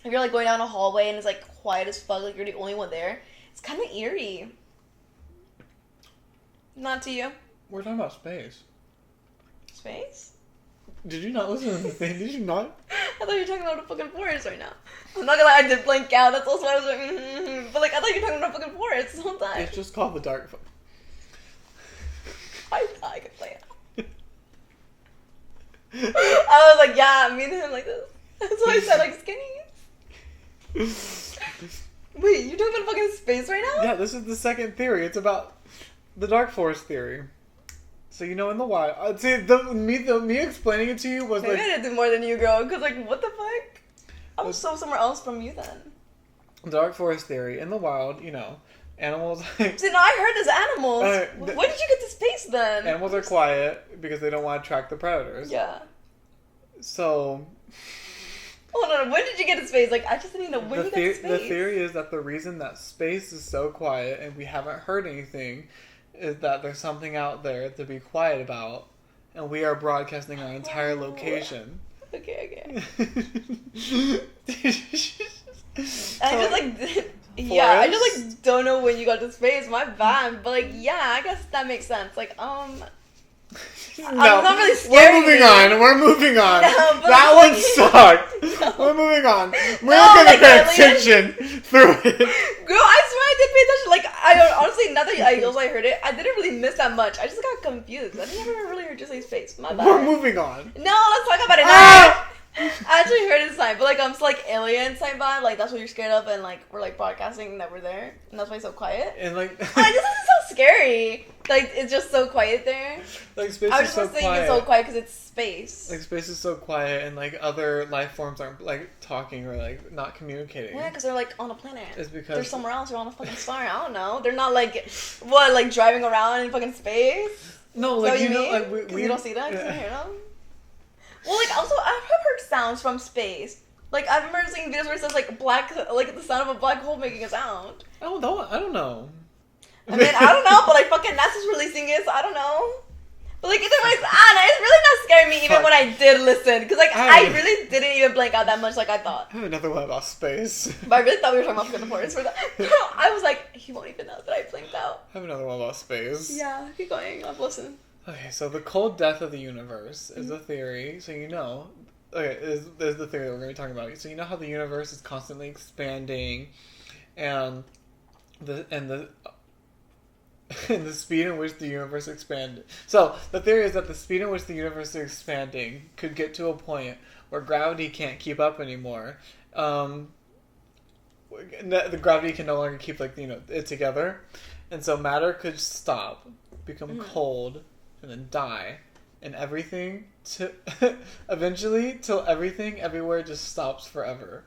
If you're, like, going down a hallway and it's, like, quiet as fuck, like, you're the only one there, it's kind of eerie. Not to you? We're talking about space. Space? Did you not listen to the thing? Did you not? I thought you were talking about a fucking forest right now. I'm not gonna lie, I did blank out. That's also why I was like, But, like, I thought you were talking about a fucking forest the whole time. It's just called the dark... I thought I could play it. I was like, yeah, me and him like this. That's why I said, like, skinny. Wait, you talking about fucking space right now? Yeah, this is the second theory. It's about the dark forest theory. So, you know, in the wild... See, me explaining it to you was Maybe like... I did do more than you, girl. Because, like, what the fuck? I was so somewhere else from you then. Dark forest theory. In the wild, you know, animals... See, no, I heard there's animals. Where did you get to space then? Animals are quiet because they don't want to attract the predators. Yeah. So... Hold on, when did you get to space? Like, I just didn't know when you got to space. The theory is that the reason that space is so quiet and we haven't heard anything is that there's something out there to be quiet about, and we are broadcasting our entire location. Okay. I just, like, Yeah, I just like don't know when you got to space. My bad, but like yeah, I guess that makes sense. Like I'm not really scared. We're moving on. No, that like, one sucked. No. We're moving on. We're no, gonna like, pay attention through it. Girl, I swear I did pay attention. Like I don't honestly, now that I heard it, I didn't really miss that much. I just got confused. I never really heard you say space. My bad. We're moving on. No, let's talk about it now. I actually heard it sign, but like I'm just like alien sign vibe, like that's what you're scared of, and like we're like broadcasting that we're there, and that's why it's so quiet. And like, this isn't so scary. Like it's just so quiet there. Like space I is was so just saying quiet. it's so quiet because it's space. Like space is so quiet, and like other life forms aren't like talking or like not communicating. Yeah, because they're like on a planet. It's because they're somewhere else. They're on a fucking star. I don't know. They're not like like driving around in fucking space. No, like you know, like we you don't see them. You don't hear them. Well, like, also, I've heard sounds from space. Like, I remember seeing videos where it says, like, the sound of a black hole making a sound. I don't know. I mean, I don't know, but, like, fucking NASA's releasing it, so I don't know. But, like, either way, it's really not scaring me even when I did listen. Because, like, I really didn't even blank out that much like I thought. I have another one about space. But I really thought we were talking about fucking forest for that. I was like, he won't even know that I blinked out. I have another one about space. Yeah, keep going. I'll listen. Okay, so the cold death of the universe is a theory. So there's the theory that we're going to be talking about. So you know how the universe is constantly expanding, and the speed in which the universe expanded. So the theory is that the speed in which the universe is expanding could get to a point where gravity can't keep up anymore. The gravity can no longer keep it together, and so matter could stop, become cold, and then die, and everything eventually till everything everywhere just stops forever.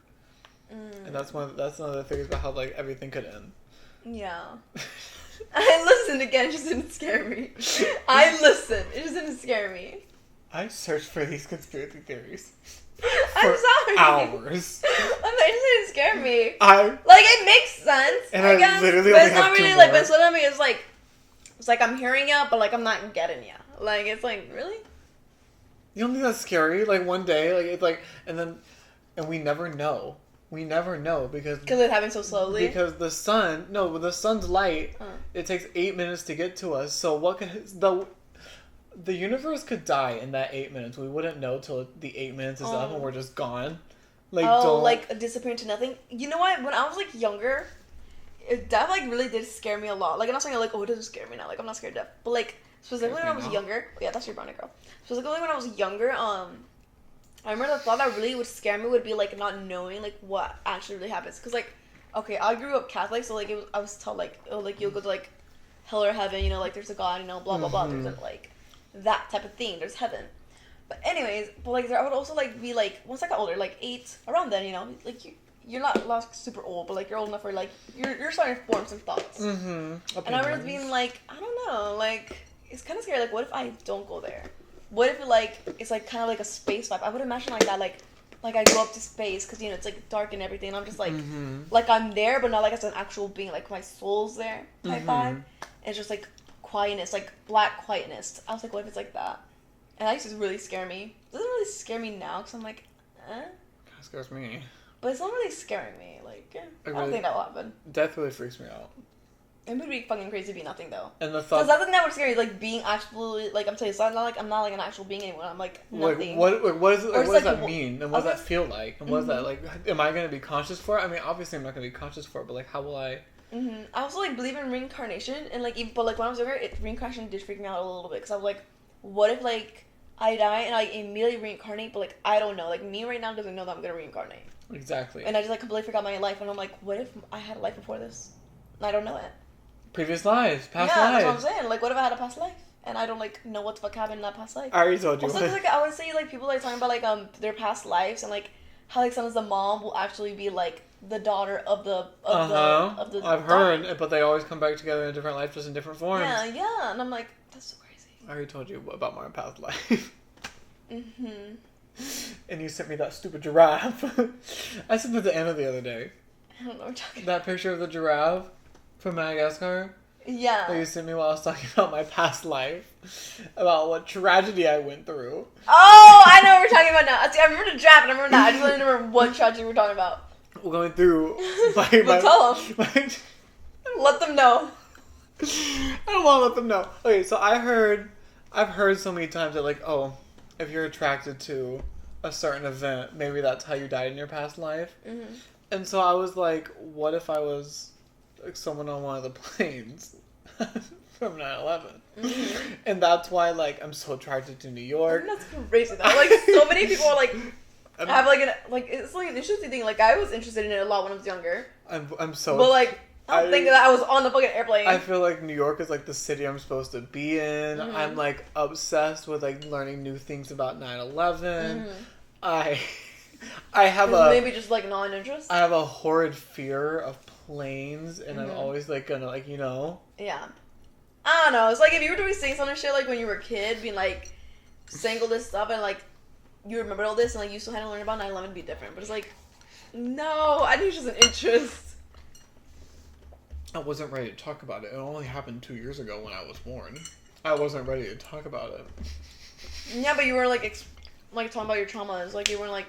And that's one of the theories about how like everything could end. Yeah. I listened again, it just didn't scare me. I listened, it just didn't scare me. I searched for these conspiracy theories. I'm sorry. Hours. It just didn't scare me. It makes sense. And I guess, literally but it's not really like, but so me it's like I'm hearing you, but like I'm not getting you. Like it's like really. You don't think that's scary? Like one day, like it's like, and we never know. We never know because it happens so slowly. Because the sun's light, it takes 8 minutes to get to us. So what could the universe could die in that 8 minutes? We wouldn't know till the 8 minutes is up and we're just gone. Like disappear into nothing. You know what? When I was like younger, death like really did scare me a lot. Like I'm not saying like it doesn't scare me now. Like I'm not scared of death, but like specifically when I was younger. Yeah, that's your brownie girl. Specifically when I was younger, I remember the thought that really would scare me would be like not knowing like what actually really happens. Cause like, okay, I grew up Catholic, so like I was taught like you'll go to like hell or heaven. You know, like there's a God. You know, blah blah blah. There's like that type of thing. There's heaven. But anyways, I would also like be like once I got older, like 8 around then. You know, like you're not super old, but like you're old enough where like you're starting to form some thoughts. And I remember being like, I don't know, like it's kind of scary. Like, what if I don't go there? What if it's like kind of like a space vibe? I would imagine like that, like I go up to space because you know it's like dark and everything. And I'm just like I'm there, but not like as an actual being. Like my soul's there type vibe. And it's just like quietness, like black quietness. I was like, what if it's like that? And that used to really scare me. It doesn't really scare me now because I'm like, Kind of scares me. But it's not really scaring me. Like, I don't think that will happen. Death really freaks me out. It would be fucking crazy to be nothing though. And the thought, because that's never scary. Like being actually, like I'm telling you, it's not like I'm not like an actual being anymore. I'm like nothing. What is it? Like, what does that mean? And what does that feel like? And what is that like? Am I gonna be conscious for it? I mean, obviously I'm not gonna be conscious for it, but like, how will I? I also like believe in reincarnation, and like, but like when I was younger, reincarnation did freak me out a little bit because I was like, what if like I die and I immediately reincarnate, but like I don't know, like me right now doesn't know that I'm gonna reincarnate. Exactly. And I just like completely forgot my life, and I'm like, what if I had a life before this? And I don't know it. Previous lives, past lives. Yeah, that's what I'm saying. Like, what if I had a past life and I don't like know what the fuck happened in that past life? I already told you. Also, like I would say like people like talking about like their past lives and like how like sometimes the mom will actually be like the daughter of the I've heard, but they always come back together in a different life, just in different forms. Yeah, and I'm like, that's so crazy. I already told you about my past life. And you sent me that stupid giraffe. I sent it to Anna the other day. I don't know what you're talking about. That picture of the giraffe from Madagascar. Yeah. That you sent me while I was talking about my past life. About what tragedy I went through. Oh, I know what we're talking about now. I remember the giraffe and I remember that. I just don't remember what tragedy we're talking about. going through Well, tell them. Let them know. I don't want to let them know. Okay, so I've heard so many times that like, oh, if you're attracted to a certain event, maybe that's how you died in your past life. Mm-hmm. And so I was like, what if I was like someone on one of the planes from 9/11? Mm-hmm. And that's why like I'm so attracted to New York. That's crazy though. Like so many people are like have like it's like an interesting thing. Like I was interested in it a lot when I was younger. I'm so. But like I don't think that I was on the fucking airplane. I feel like New York is like the city I'm supposed to be in. Mm-hmm. I'm like obsessed with like learning new things about 9/11. Mm-hmm. I have maybe just like non-interest. I have a horrid fear of planes, and I'm always like gonna like Yeah, I don't know. It's like if you were doing saying some shit like when you were a kid, being like saying all this stuff and like you remembered all this and like you still hadn't learned about 9/11, it'd be different. But it's like, no, I think it's just an interest. I wasn't ready to talk about it. It only happened 2 years ago when I was born. I wasn't ready to talk about it. Yeah, but you were like talking about your traumas. Like you weren't like.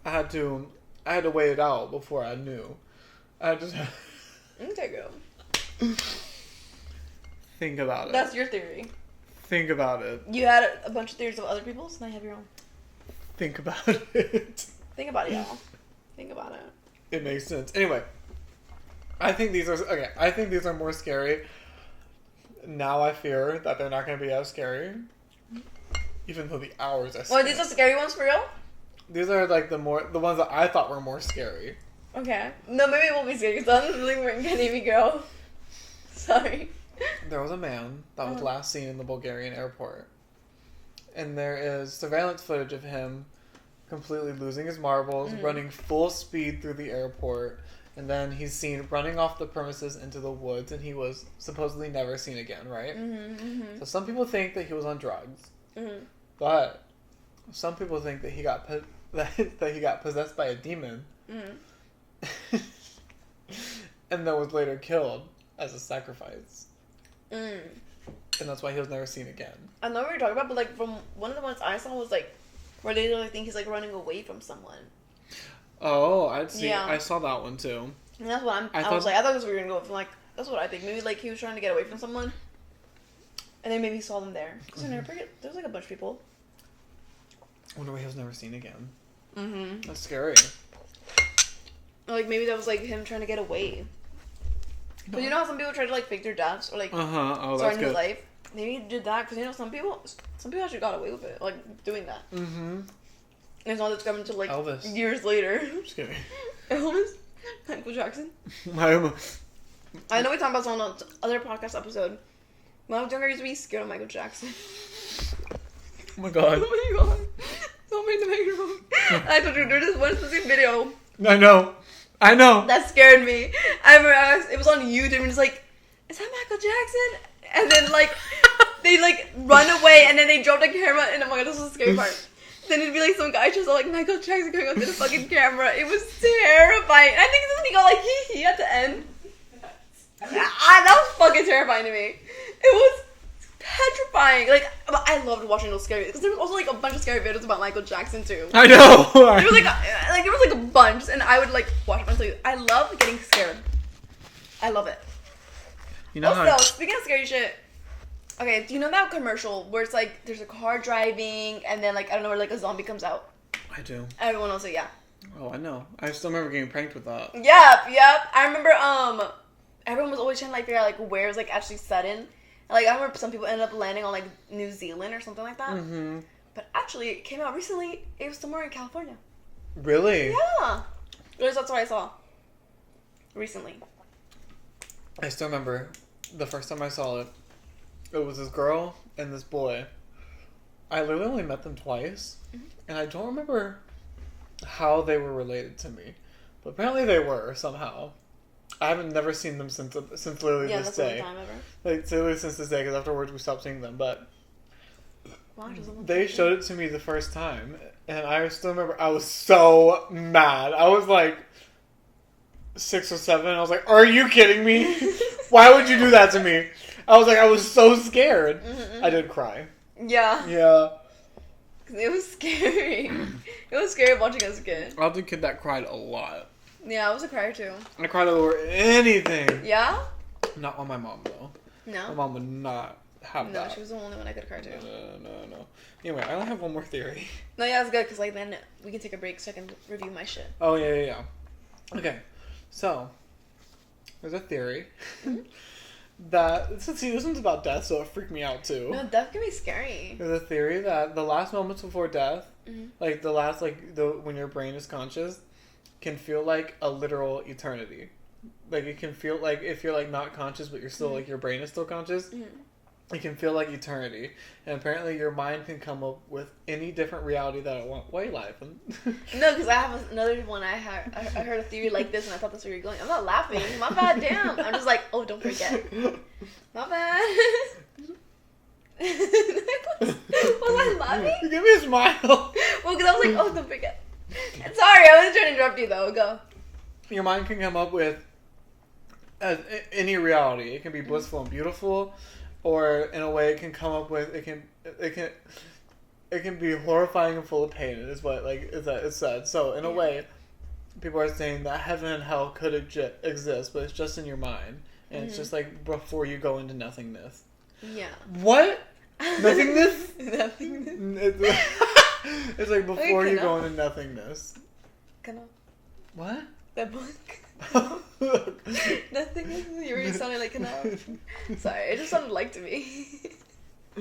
I had to wait it out before I knew. I just. Okay, go. Think about it. That's your theory. Think about it. You had a bunch of theories of other people's, now you have your own. Think about it. Think about it, y'all. Think about it. It makes sense. Anyway, I think these are more scary. Now I fear that they're not going to be as scary, even though the hours are. Well, these are scary ones for real. These are like the ones that I thought were more scary. Okay. No, maybe it won't be scary because I'm really weren't gonna me, girl. Sorry. There was a man that was last seen in the Bulgarian airport. And there is surveillance footage of him completely losing his marbles, running full speed through the airport, and then he's seen running off the premises into the woods, and he was supposedly never seen again, right? So some people think that he was on drugs, but some people think that he got that he got possessed by a demon, and that was later killed as a sacrifice. And that's why he was never seen again. I know what you're talking about, but like from one of the ones I saw was like where they literally think he's like running away from someone. Oh, I'd see. Yeah. I saw that one too. And that's what I was like, I thought that's what you were gonna go with. Like, that's what I think. Maybe like he was trying to get away from someone, and then maybe he saw them there. Because there's like a bunch of people. I wonder why he was never seen again. That's scary. Or like maybe that was like him trying to get away. But you know how some people try to like fake their deaths or like start a new life? Maybe he did that because you know some people actually got away with it, like doing that. And it's not discovered until like Elvis. Years later. Just kidding. Elvis? Michael Jackson? I know we talked about this on another podcast episode. When I was younger, I used to be scared of Michael Jackson. Oh my god. Oh my god. Don't make the microphone. I told you, there's this one specific video. I know. That scared me. I remember it was on YouTube and it's like, is that Michael Jackson? And then like, they like run away and then they drop the camera and oh my god, this was the scary part. Then it'd be like some guy just like Michael Jackson going onto the fucking camera. It was terrifying. I think this is when he got like hee at the end. That was fucking terrifying to me. It was petrifying. Like, I loved watching those scary because there was also like a bunch of scary videos about Michael Jackson too. I know. There was there was like a bunch, and I would like watch them. Until I love getting scared. I love it. You know. Also, speaking of scary shit. Okay, do you know that commercial where it's like there's a car driving and then like I don't know where like a zombie comes out? I do. Everyone else, yeah. Oh, I know. I still remember getting pranked with that. Yep. I remember everyone was always trying to like figure out like where it's like actually set in. And, like I remember some people ended up landing on like New Zealand or something like that. But actually, it came out recently. It was somewhere in California. Really? Yeah. That's what I saw. Recently. I still remember the first time I saw it. It was this girl and this boy. I literally only met them twice, and I don't remember how they were related to me, but apparently they were somehow. I haven't never seen them since literally this day. Time ever. Like literally since this day, because afterwards we stopped seeing them. But they showed it to me the first time, and I still remember I was so mad. I was like 6 or 7. I was like, "Are you kidding me? Why would you do that to me?" I was so scared. I did cry. Yeah. Yeah. It was scary. It was scary watching as a kid. I was a kid that cried a lot. Yeah, I was a crier too. I cried over anything. Yeah? Not on my mom, though. No? My mom would not have that. No, she was the only one I could cry to. No. Anyway, I only have one more theory. No, yeah, it's good, because, like, then we can take a break so I can review my shit. Oh, yeah. Okay, so, there's a theory that, see, this one's about death, so it freaked me out, too. No, death can be scary. There's a theory that the last moments before death, like, the last, like, when your brain is conscious, can feel like a literal eternity. Like, it can feel like, if you're, like, not conscious, but you're still, like, your brain is still conscious, it can feel like eternity. And apparently your mind can come up with any different reality that it wants. Why are you laughing? No, because I have another one. I heard a theory like this, and I thought that's where you're going. I'm not laughing. My bad, damn. I'm just like, oh, don't forget. My bad. Was I laughing? Give me a smile. Well, because I was like, oh, don't forget. Sorry, I wasn't trying to interrupt you, though. Go. Your mind can come up with any reality. It can be blissful and beautiful, or in a way, it can come up with it can be horrifying and full of pain. Is what it's said. So in a way, people are saying that heaven and hell could exist, but it's just in your mind, and it's just like before you go into nothingness. Yeah. What? Nothingness? Nothingness. It's like before you go into nothingness. What? That book. Nothingness. You were sounding like Sorry, it just sounded like to me.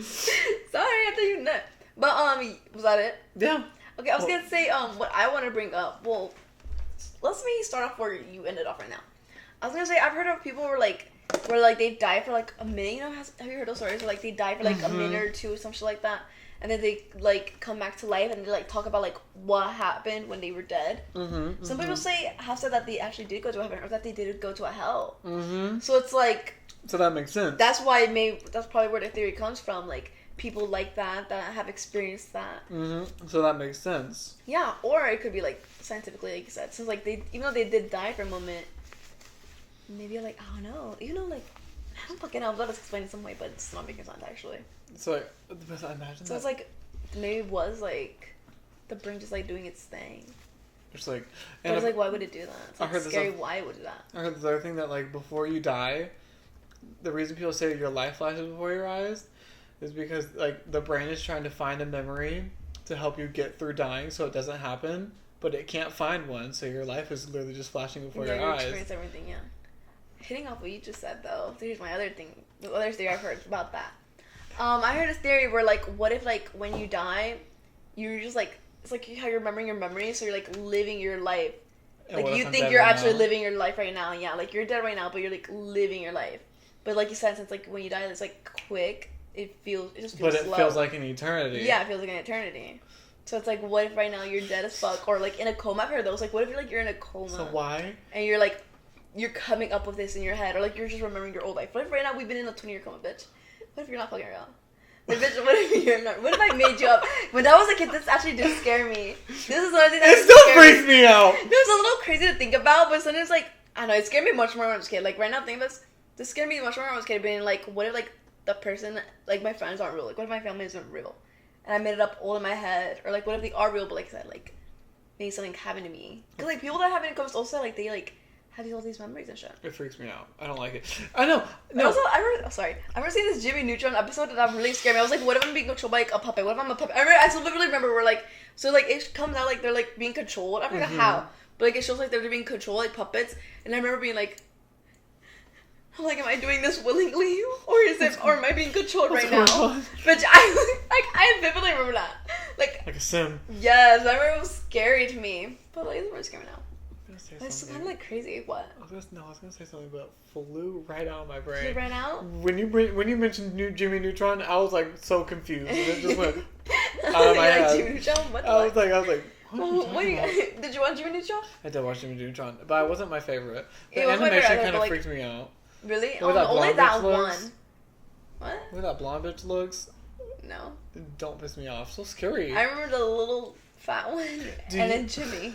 Sorry, I thought you nut. But was that it? Yeah. Okay, I was gonna say what I want to bring up. Well, let's me start off where you ended off right now. I was gonna say I've heard of people where they die for like a minute. You know, have you heard those stories where like they die for like a minute or two or some shit like that, and then they like come back to life and they like talk about like what happened when they were dead. Some people have said that they actually did go to heaven or that they did go to a hell. So it's like. So that makes sense. That's why that's probably where the theory comes from. Like people like that have experienced that. So that makes sense. Yeah, or it could be like scientifically, like you said, since like even though they did die for a moment, maybe like I don't know, even though like I don't fucking know. I'm about to explain it some way, but it's not making sense actually. So like, imagine. So it's like maybe it was like the brain just like doing its thing. It's like, and it's like why would it do that? It's like scary. Why would it do that? I heard this other thing that like before you die, the reason people say your life flashes before your eyes is because like the brain is trying to find a memory to help you get through dying so it doesn't happen, but it can't find one, so your life is literally just flashing before your eyes. Experience everything, yeah. Hitting off what you just said though, here's my other thing. The other theory I've heard about that. I heard this theory where like what if like when you die, you're just like it's like how you're remembering your memories, so you're like living your life. And like you think you're actually living your life right now, yeah. Like you're dead right now, but you're like living your life. But like you said, since like when you die, it's like quick. It just feels But it slow. feels like an eternity. Yeah, it feels like an eternity. So it's like, what if right now you're dead as fuck, or like in a coma? I've heard those. Like, what if you're in a coma? So why? And you're like, you're coming up with this in your head, or like you're just remembering your old life. What if right now we've been in a 20-year coma, bitch? What if you're not fucking around? Like, bitch, what if you're not? What if I made you up? When I was a kid, this actually did scare me. This is another thing that it still freaks me out. It was a little crazy to think about, but sometimes like I don't know, it scared me much more when I was a kid. Like right now, think about this scared me much more when I was a kid. Being like, what if like the person, like my friends aren't real? Like, what if my family isn't real? And I made it up all in my head. Or, like, what if they are real, but, like I said, like, maybe something happened to me. Because, like, people that have it comes also, like, they, like, have all these memories and shit. It freaks me out. I don't like it. I know. No. Also, I remember seeing this Jimmy Neutron episode that really scared me. I was like, what if I'm being controlled by, like, a puppet? What if I'm a puppet? I still vividly remember where, like, so, like, it comes out, like, they're, like, being controlled. I forgot how. But, like, it shows, like, they're being controlled, like, puppets. And I remember being, like, I'm like, am I doing this willingly, or am I being controlled right now? But I vividly remember that, like a sim. Yes, I remember it was scary to me, but like it's more scary now. It's kind of like crazy. What? I was gonna say something, but flew right out of my brain. It ran out. When you mentioned Jimmy Neutron, I was like so confused, and it just went out of my head. Jimmy Neutron? What? I was like. Did you watch Jimmy Neutron? I did watch Jimmy Neutron, but it wasn't my favorite. The it animation kind of freaked me out. Really? Only that one. What? The way that blonde bitch looks. No. Don't piss me off. So scary. I remember the little fat one, then Jimmy.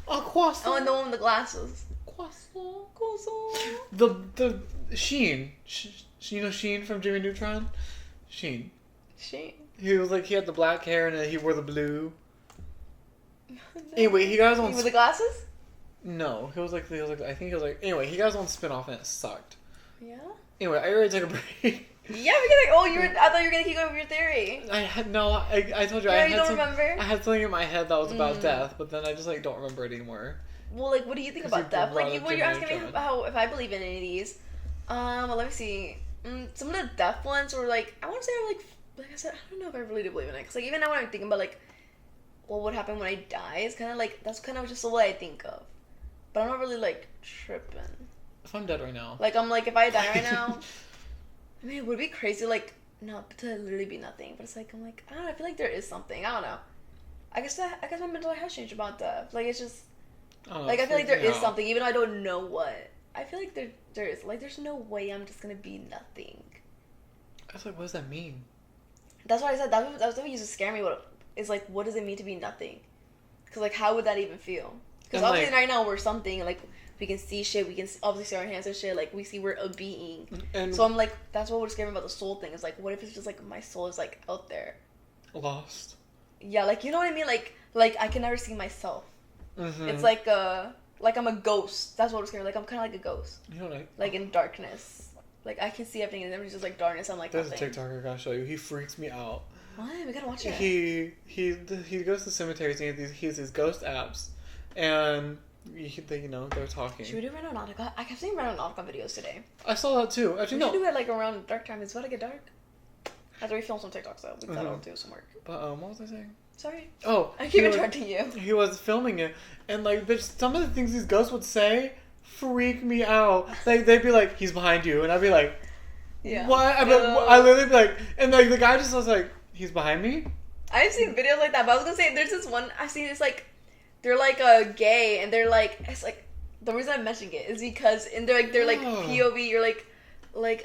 Croissant. Oh, and the one with the glasses. Croissant. The Sheen. You know Sheen from Jimmy Neutron? Sheen. Shame. He was like, he had the black hair and then he wore the blue. Anyway, he got his own... With the glasses? No, he was like, I think he was like, anyway, he got his own spin-off and it sucked. Yeah? Anyway, I already took a break. Yeah, because I thought you were going to keep going with your theory. I told you, Yeah, you don't remember? I had something in my head that was about death, but then I just like don't remember it anymore. Well, like, what do you think about death? Like, you're asking me how, if I believe in any of these. Well, let me see. Some of the death ones were like, I want to say like I said, I don't know if I really do believe in it. Because like, even now when I'm thinking about like, what would happen when I die, it's kind of like, that's kind of just what I think of. But I'm not really like tripping. If I'm dead right now. Like, I'm like, if I die right now, I mean, it would be crazy, like, not to literally be nothing. But it's like, I'm like, I don't know, I feel like there is something. I don't know. I guess my mental has changed about death. Like, it's just, like, I feel like there is something, even though I don't know what. I feel like there is. Like, there's no way I'm just gonna be nothing. I was like, what does that mean? That's what I said. That was what used to scare me. Is like, what does it mean to be nothing? Because, like, how would that even feel? Because obviously right now we're something, like, we can see shit, we can obviously see our hands and shit, like, we see we're a being. And so I'm like, that's what would scare me about the soul thing. Is like, what if it's just like my soul is like out there, lost? Yeah, like, you know what I mean? Like I can never see myself. Mm-hmm. It's like I'm a ghost. That's what would scare me. Like, I'm kind of like a ghost. You know, like in darkness. Like, I can see everything, and then it's just like darkness. I'm like, there's a TikToker I gotta show you. He freaks me out. What? We gotta watch it. He goes to cemeteries and he has these ghost apps, and they're talking. Should we do Random Nautica? I kept seeing Random Nautica videos today. I saw that too. Actually, no. We should do it like around dark time. It's about to get dark. After we film some TikToks, though, we gotta do some work. But what was I saying? Sorry. Oh, I keep interrupting you. He was filming it, and like, some of the things these ghosts would say freak me out. Like, they'd be like, "He's behind you," and I'd be like, "Yeah, what?" I literally be like, and like the guy just was like, "He's behind me." I've seen videos like that, but I was gonna say there's this one I've seen. It's like they're like gay, and they're like, it's like, the reason I'm mentioning it is because they're like POV, you're like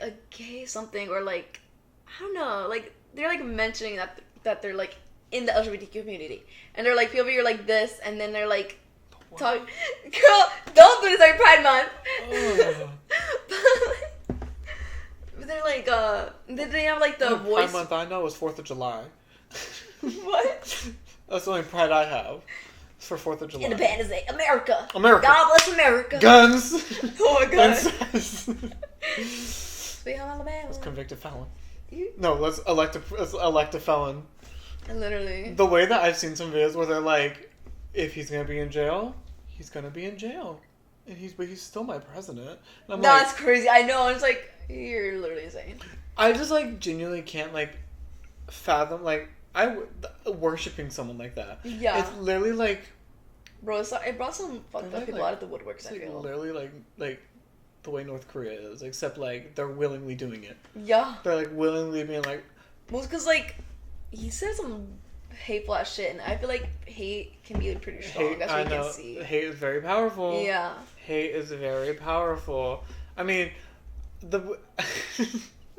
a gay something, or like, I don't know, like they're like mentioning that they're like in the LGBTQ community, and they're like POV, you're like this, and then they're like talk, girl, don't do this every Pride Month. But they're like they have like the voice. Pride Month I know is 4th of July. What? That's the only pride I have. It's for 4th of July. Independence Day, America. America. God bless America. Guns. Oh my god. Sweet Home Alabama. Let's convict a felon. No, let's elect a felon. Literally. The way that I've seen some videos where they're like, if he's gonna be in jail, he's gonna be in jail, and he's still my president. And I'm that's like, crazy. I know. It's like, you're literally insane. I just like genuinely can't like fathom like worshipping someone like that. Yeah. It's literally like, bro, it brought some fucked up people out of the woodworks. It's like literally like the way North Korea is, except like they're willingly doing it. Yeah. They're like willingly being like. Well, because like he said some hateful ass shit, and I feel like hate can be pretty strong. That's what you can see. Hate is very powerful. Yeah. Hate is very powerful. I mean,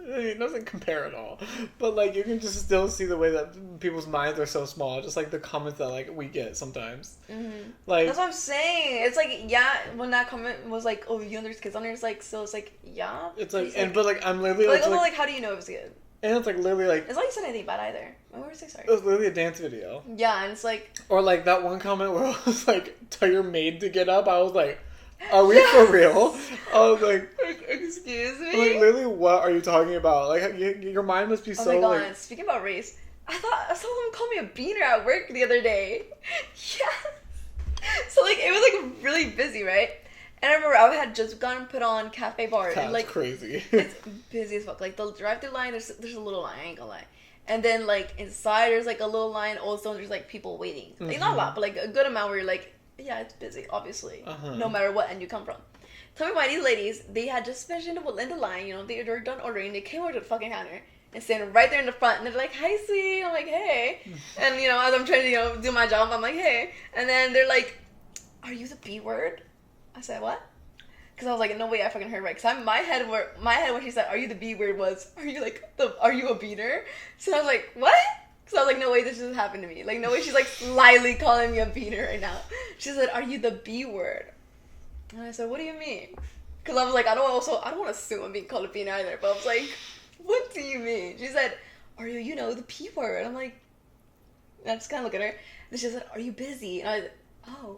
it doesn't compare at all, but like you can just still see the way that people's minds are so small. Just like the comments that like we get sometimes. Mm-hmm. Like, that's what I'm saying. It's like, yeah, when that comment was like, "Oh, you know, there's kids on there," it's like, so it's like, yeah. It's like, but like I'm literally like, how do you know it was good? And it's like literally like. It's not like you said anything bad either. What were you saying? Sorry. It was literally a dance video. Yeah, and it's like. Or like that one comment where I was like, "Tell your maid to get up." I was like. Are we for real? I was like, excuse me? Like, literally, what are you talking about? Like, your mind must be so, my God. like... Speaking about race, I saw someone call me a beaner at work the other day. Yes! So, like, it was, like, really busy, right? And I remember I had just gone and put on Cafe Bar. That's and, like, crazy. It's busy as fuck. Like, the drive-thru line, there's a little line, I ain't gonna lie. And then, like, inside, there's, like, a little line. Also, there's, like, people waiting. Like, not a lot, but, like, a good amount where you're, like... Yeah, it's busy, obviously. No matter what end you come from. Tell me why these ladies, they had just finished in the line, you know, they were done ordering, they came over to the fucking counter and standing right there in the front, and they're like, "Hi, sweetie." I'm like, "Hey." And, you know, as I'm trying to, you know, do my job, I'm like, "Hey." And then they're like, "Are you the B word?" I said, "What?" Because I was like, no way I fucking heard right. Because my head when she said, "Are you the B word?" was, are you a beaner? So I was like, what? So I was like, no way this just happened to me. Like, no way she's like slyly calling me a beaner right now. She said, "Are you the B word?" And I said, "What do you mean?" Because I was like, I don't want to assume I'm being called a beaner either. But I was like, what do you mean? She said, are you, you know, the P word? I'm like, and I just kind of look at her. And she said, are you busy? And I was like, oh.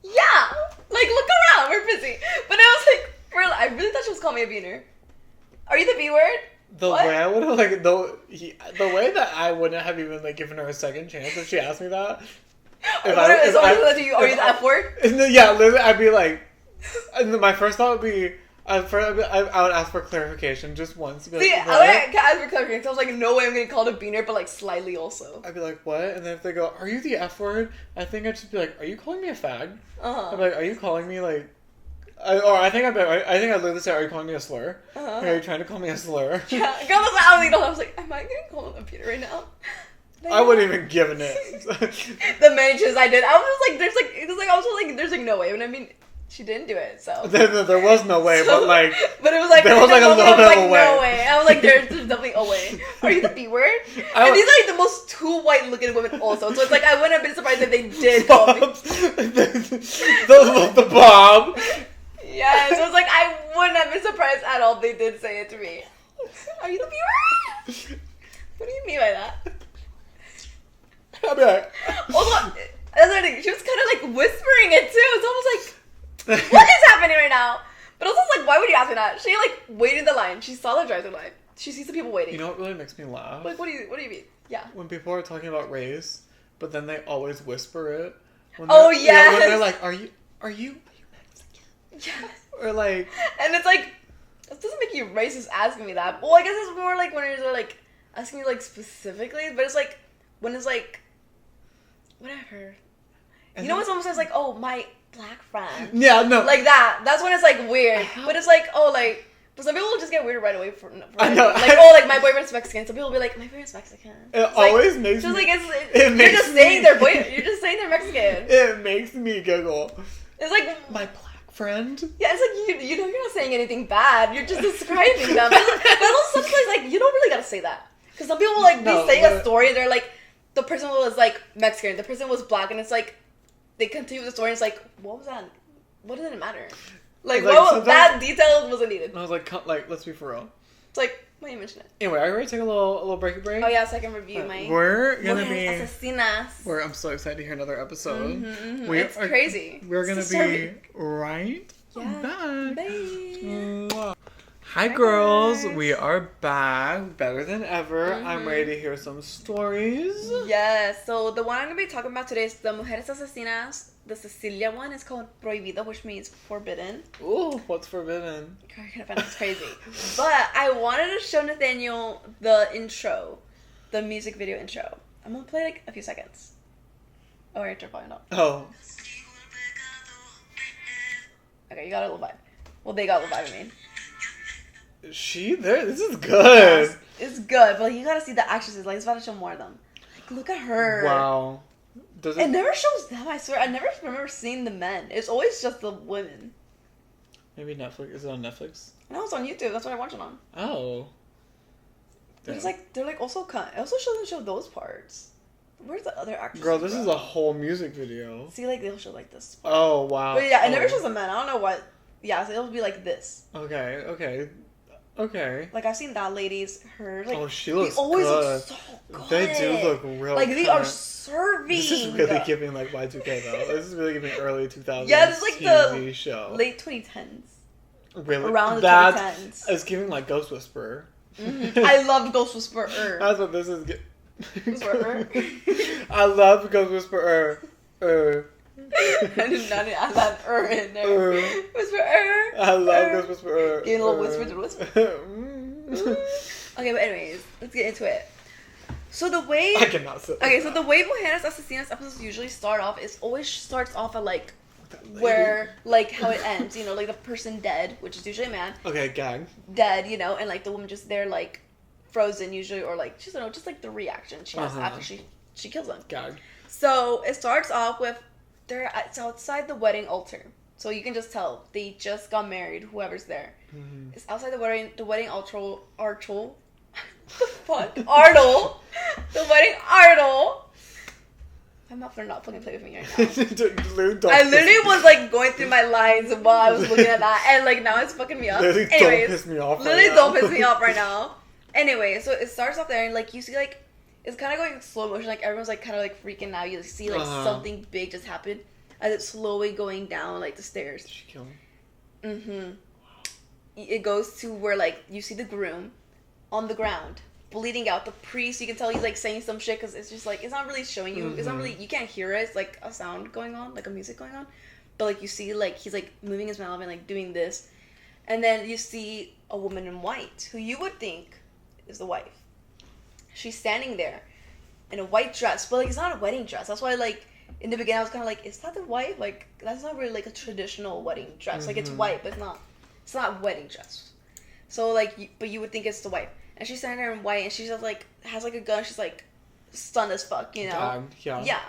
Yeah! Like, look around, we're busy. But I was like, I really thought she was calling me a beaner. Are you the B word? The way I would have, like, the way that I wouldn't have even, like, given her a second chance if she asked me that. Are you the F word? Yeah, literally, I'd be like, and my first thought would be, I would ask for clarification just once. See, I would ask for clarification. I was like, no way I'm getting called a beaner, but like slightly also. I'd be like, what? And then if they go, are you the F word? I think I'd just be like, are you calling me a fag? I'd be like, are you calling me like... I think I'd literally say, are you calling me a slur? Are you trying to call me a slur? Yeah, girl, I was like, am I getting called a beaner right now? I wouldn't even given it. The mentions I did, I was just like, there's like no way. And I mean, she didn't do it, so there was no way, but it was like there was like a little bit of a way. No way. I was like, there's definitely a way. Are you the B word? And these are like the most two white looking women also, so it's like I wouldn't have been surprised if they did call me the Bob. Yeah, so it's like I wouldn't have been surprised at all if they did say it to me. Are you the B word? What do you mean by that? I'll be like... Also, that's the thing, she was kind of like whispering it too. It's almost like, what is happening right now? But also, it's like, why would you ask me that? She like waited the line. She saw the drive-thru line. She sees the people waiting. You know what really makes me laugh? Like, what do you mean? Yeah. When people are talking about race, but then they always whisper it. When yes. Yeah, when they're like, are you Mexican? Yes. Or like... And it's like, it doesn't make you racist asking me that. Well, I guess it's more like when they're like asking you like specifically, but it's like, when it's like, whatever. You know when someone says like, oh, my black friend. Yeah, no. Like that. That's when it's like weird. But it's like, oh, like, but some people will just get weird right away for I know. Like, oh, like my boyfriend's Mexican. Some people will be like, my boyfriend's Mexican. It always makes me... Just like, you're just saying they're Mexican. It makes me giggle. It's like... My black friend? Yeah, it's like, you know you're not saying anything bad. You're just describing them. But also sometimes, like, you don't really gotta say that. Because some people will, like, be saying a story and they're like, the person was, like, Mexican. The person was black. And it's like, they continue the story and it's like, what was that? What did it matter? Like that detail wasn't needed. I was like, let's be for real. It's like, why you mention it? Anyway, are you ready to take a little break? Oh yeah, so I can review my... We're gonna be... Asesinas. I'm so excited to hear another episode. Mm-hmm. It's crazy. We're gonna be right back. Bye. Hi girls, we are back, better than ever. I'm ready to hear some stories. Yes, so the one I'm going to be talking about today is the Mujeres Asesinas. The Cecilia one is called Prohibido, which means forbidden. Ooh, what's forbidden? It's crazy. But I wanted to show Nathaniel the intro, the music video intro. I'm going to play like a few seconds. Oh, you're probably not. Oh. Okay, you got a little vibe. Well, they got a little vibe, I mean. This is good. Yes, it's good, but you gotta see the actresses. Like, it's about to show more of them. Like, look at her. Wow. It never shows them, I swear. I never remember seeing the men. It's always just the women. Maybe Netflix. Is it on Netflix? No, it's on YouTube. That's what I watch it on. Oh. But it's like, they're like also kind. It also doesn't show those parts. Where's the other actresses? Girl, this is a whole music video. See, like, they'll show like this. Oh, wow. But yeah, it never shows the men. I don't know what. Yeah, so it'll be like this. Okay. Like, I've seen that lady's, her, like... Oh, she looks they always good. look so good. They do look real like, they are serving. This is really giving, like, Y2K, though. This is really giving early 2000s yeah, this is, like, TV the show. Late 2010s. Really? Around the 2010s. It's giving, like, Ghost Whisperer. Mm-hmm. I love Ghost Whisperer. That's what this is. Whisperer? I love Ghost Whisperer. I did not add that in there. Whisperer. I love Ghost Whisperer. Give a little whisper to whisper. Okay, but anyways, let's get into it. So the way... I cannot sit like so the way Mujeres Asesinas episodes usually start off is always starts off at, like, where, like, how it ends, you know, like, the person dead, which is usually a man. Okay, gag. Dead, you know, and, like, the woman just there, like, frozen usually, or, like, just, I don't know, just, like, the reaction she has after she kills them. Gag. So it starts off with, it's outside the wedding altar. So you can just tell they just got married, whoever's there. Mm-hmm. It's outside the wedding altar. The fuck? Ardle. The wedding Ardle. I'm not fucking play with me right now. I literally was like going through my lines while I was looking at that, and like now it's fucking me up. Literally, anyways, don't piss me off. Literally, don't piss me off right now. Anyway, so it starts off there, and like you see, like it's kind of going slow motion. Like everyone's like kind of like freaking out. You see like something big just happened as it's slowly going down like the stairs. Did she kill him? Mm-hmm. It goes to where like you see the groom on the ground bleeding out. The priest, you can tell he's like saying some shit because it's just like it's not really showing you. It's not really, you can't hear it. It's like a sound going on, like a music going on, but like you see like he's like moving his mouth and like doing this, and then you see a woman in white who you would think is the wife. She's standing there in a white dress, but like it's not a wedding dress. That's why like in the beginning I was kind of like, is that the wife? Like that's not really like a traditional wedding dress. Like it's white, but it's not wedding dress. So like, but you would think it's the wife. And she's standing there in white, and she's just like has like a gun. She's like stunned as fuck, you know? Yeah. Yeah.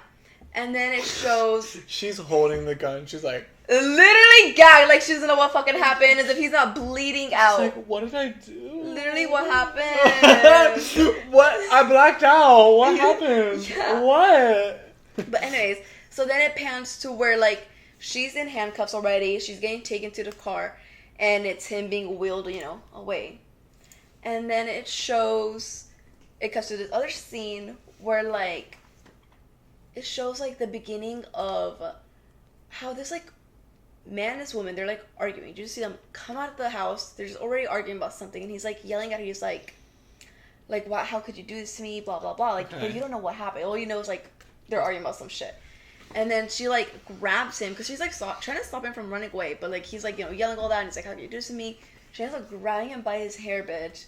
And then it shows she's holding the gun. She's like literally gagged, like she doesn't know what fucking happened, as if he's not bleeding out. She's like, what did I do? Literally, what happened? What? I blacked out. What happened? Yeah. What? But anyways, so then it pans to where like she's in handcuffs already. She's getting taken to the car, and it's him being wheeled, you know, away. And then it cuts to this other scene where like it shows like the beginning of how this like man and this woman, they're like arguing. You just see them come out of the house. They're just already arguing about something, and he's like yelling at her. He's like, what? How could you do this to me? Blah blah blah. Like, but you don't know what happened. All you know is like they're arguing about some shit. And then she like grabs him because she's like trying to stop him from running away, but like he's like, you know, yelling all that, and he's like, how could you do this to me? She ends up grabbing him by his hair, bitch.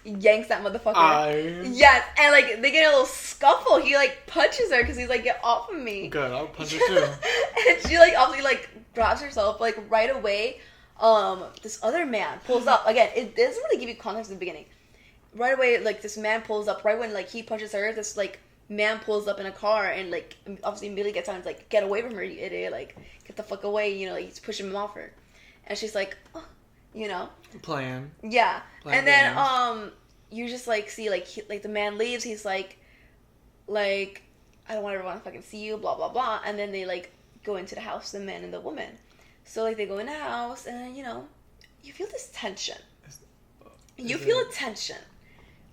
Yanks that motherfucker. Yes, and like they get a little scuffle. He like punches her because he's like, get off of me. Good, I'll punch her too. And she like obviously like grabs herself. Like right away, this other man pulls up. Again, it doesn't really give you context in the beginning. Right away, like this man pulls up. Right when like he punches her, this like man pulls up in a car and like obviously immediately gets on. And like, get away from her, you idiot! Like get the fuck away. You know, like he's pushing him off her, and she's like, oh, you know, playing. Yeah. Playing and then games. You just like see like like the man leaves. He's like I don't ever want to fucking see you. Blah blah blah. And then they like go into the house, the man and the woman. So like they go in the house, and then, you know, you feel this tension. You feel a tension.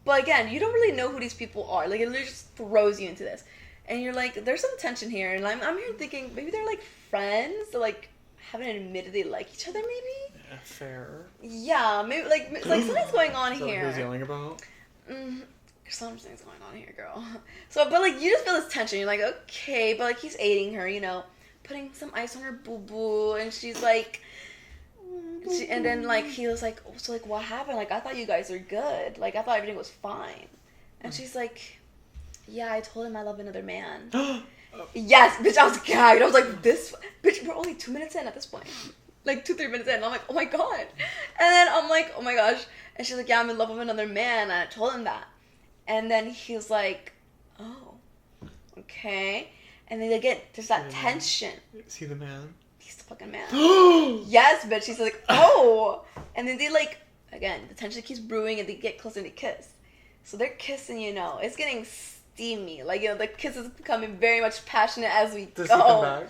But again, you don't really know who these people are. Like, it literally just throws you into this. And you're like, there's some tension here. And I'm here thinking, maybe they're, like, friends. That, like, haven't admitted they like each other, maybe? Yeah, fair. Yeah, maybe, like something's going on here. here. What he was yelling about? Something's going on here, girl. So, but, like, you just feel this tension. You're like, okay. But, like, he's aiding her, you know, putting some ice on her boo-boo. And she's like... and then, like, he was like, oh, so, like, what happened? Like, I thought you guys were good. Like, I thought everything was fine. And she's like, yeah, I told him I love another man. Yes, bitch, I was gagged. I was like, this... Bitch, we're only 2 minutes in at this point. Like, 2-3 minutes in. And I'm like, oh, my God. And then I'm like, oh, my gosh. And she's like, yeah, I'm in love with another man. And I told him that. And then he's like, oh, okay. And then again, there's that tension. Is he the man? He's the fucking man. Yes, bitch. She's like, oh. And then they like, again, the tension keeps brewing, and they get closer and they kiss. So they're kissing, you know. It's getting steamy. Like, you know, the kiss is becoming very much passionate as we go. Does he come back?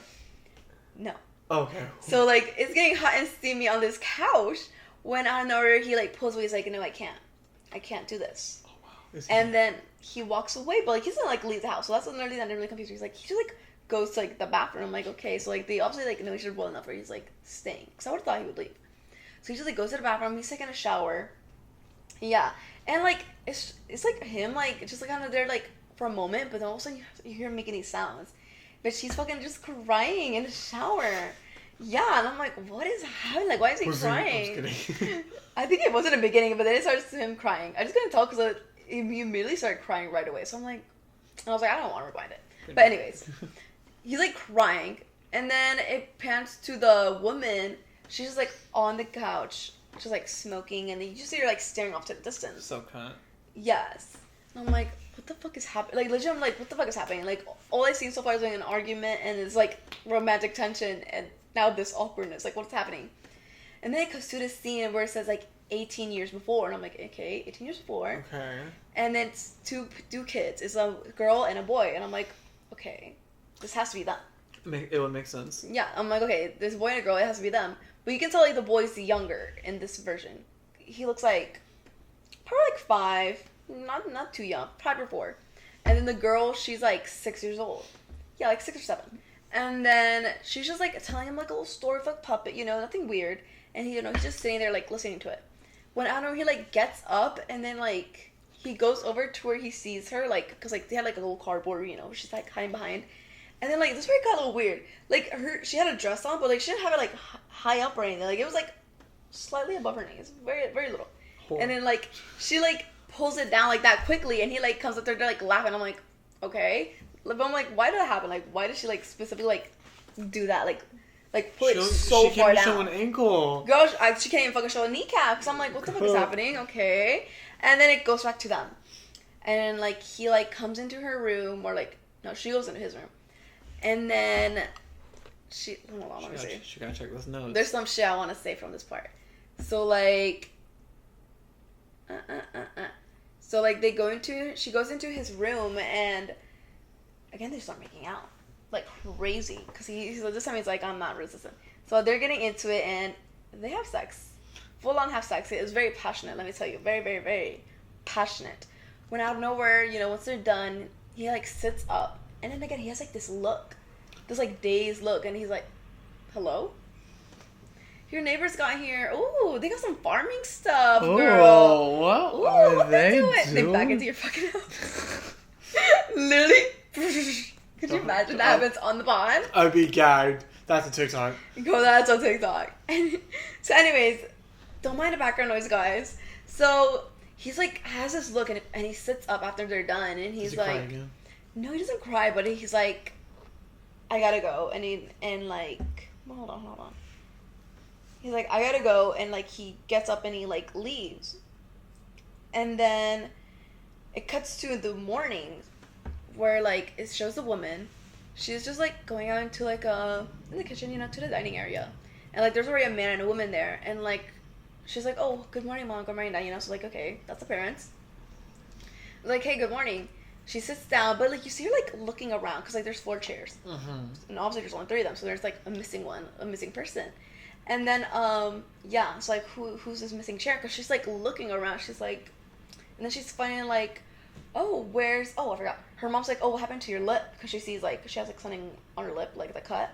No. Okay. So, like, it's getting hot and steamy on this couch when out of nowhere he, like, pulls away. He's like, no, I can't. I can't do this. Oh, wow. And then he walks away, but, like, he doesn't, like, leave the house. So that's another thing that I'm really confused. He's like, he just, like, goes to, like, the bathroom. I'm like, okay. So, like, they obviously, like, know each other well enough where he's, like, staying. Because I would have thought he would leave. So he just, like, goes to the bathroom. He's taking a shower. Yeah. And, like, it's like, him, like, just, like, kind of there, like, for a moment. But then all of a sudden, you hear him making these sounds. But she's fucking just crying in the shower. Yeah. And I'm like, what is happening? Like, why is he crying? I'm just kidding. I think it was in the beginning, but then it starts him crying. I just couldn't tell because he immediately started crying right away. So I'm like, I was like, I don't want to rewind it. But anyways, he's like crying, and then it pans to the woman. She's just like on the couch, just like smoking, and then you just see her like staring off to the distance. So cut. Yes. And I'm like, what the fuck is happening? Like, legit, I'm like, what the fuck is happening? Like, all I've seen so far is like an argument, and it's like romantic tension, and now this awkwardness. Like, what's happening? And then it comes to this scene where it says like 18 years before, and I'm like, okay, 18 years before. Okay. And then it's two kids. It's a girl and a boy, and I'm like, okay, this has to be them. It would make sense. Yeah, I'm like, okay, this boy and a girl, it has to be them. But you can tell like the boy's younger in this version. He looks like probably like 5, not too young, 5 or 4. And then the girl, she's like 6 years old. Yeah, like 6 or 7. And then she's just like telling him like a little story of like puppet, nothing weird. And he, he's just sitting there like listening to it. When I don't know, he like gets up and then like he goes over to where he sees her, like, because like they had like a little cardboard, she's like hiding behind. And then like this where it got a little weird. Like she had a dress on, but like she didn't have it like high up or anything. Like it was like slightly above her knees, very very little. And then like she like pulls it down like that quickly, and he like comes up there to like laughing. I'm like, okay, but I'm like, why did that happen? Like, why did she like specifically like do that? Like pull it so far down. She can't show an ankle. Girl, she can't even fucking show a kneecap. Because I'm like, what the fuck is happening? Okay. And then it goes back to them. And like he like comes into her room, or like, no, she goes into his room. And then hold on, let me see. She gotta check those notes. There's some shit I want to say from this part. So like, So like she goes into his room, and again they start making out. Like crazy, because this time he's like, I'm not resistant. So they're getting into it, and they have sex, full on have sex. It was very passionate, let me tell you, very very very passionate. When out of nowhere, once they're done, he like sits up, and then again he has like this look, this like dazed look, and he's like, hello, your neighbors got here. Ooh, they got some farming stuff, girl. Oh, what are they doing? They back into your fucking house. Literally. Could you imagine that happens on the pond? I'd be gagged. That's a TikTok. Go, that's on TikTok. So anyways, don't mind the background noise, guys. So he's like, has this look, and he sits up after they're done, and he's like, cry again? No, he doesn't cry, but he's like, I gotta go. And like, hold on. He's like, I gotta go, and like he gets up and he like leaves. And then it cuts to the morning, where like it shows the woman, she's just like going out into like in the kitchen, to the dining area, and like there's already a man and a woman there, and like she's like, oh, good morning, mom, good morning, dad, so like, okay, that's the parents. Like, hey, good morning. She sits down, but like you see her like looking around, because like there's 4 chairs, and obviously there's only 3 of them, so there's like a missing person. And then yeah, so like who's this missing chair, because she's like looking around, she's like, and then she's finding like, oh, I forgot. Her mom's like, oh, what happened to your lip? Because she sees, like, she has, like, something on her lip, like, the cut.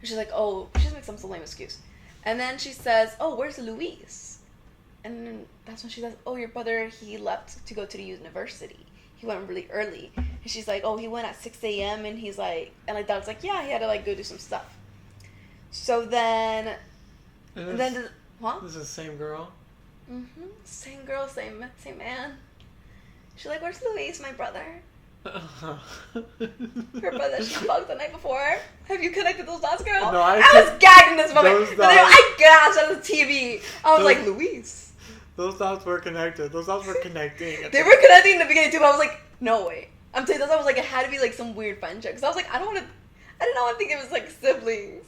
And she's like, oh, she just makes some lame excuse. And then she says, oh, where's Luis? And then that's when she says, oh, your brother, he left to go to the university. He went really early. And she's like, oh, he went at 6 a.m. And he's like, and, like, Dad's like, yeah, he had to, like, go do some stuff. So then, This is the same girl? Mm-hmm. Same girl, same man. She's like, where's Luis, my brother? Her brother she fucked the night before. Have you connected those dots, girl? No, I was gagged in this moment. I gasped at the TV. I was like, Luis. Those dots were connected. Those dots were connecting. They were connecting in the beginning too, but I was like, no way. I'm telling you, I was like, it had to be like some weird friendship. Because I was like, I didn't want to think it was like siblings.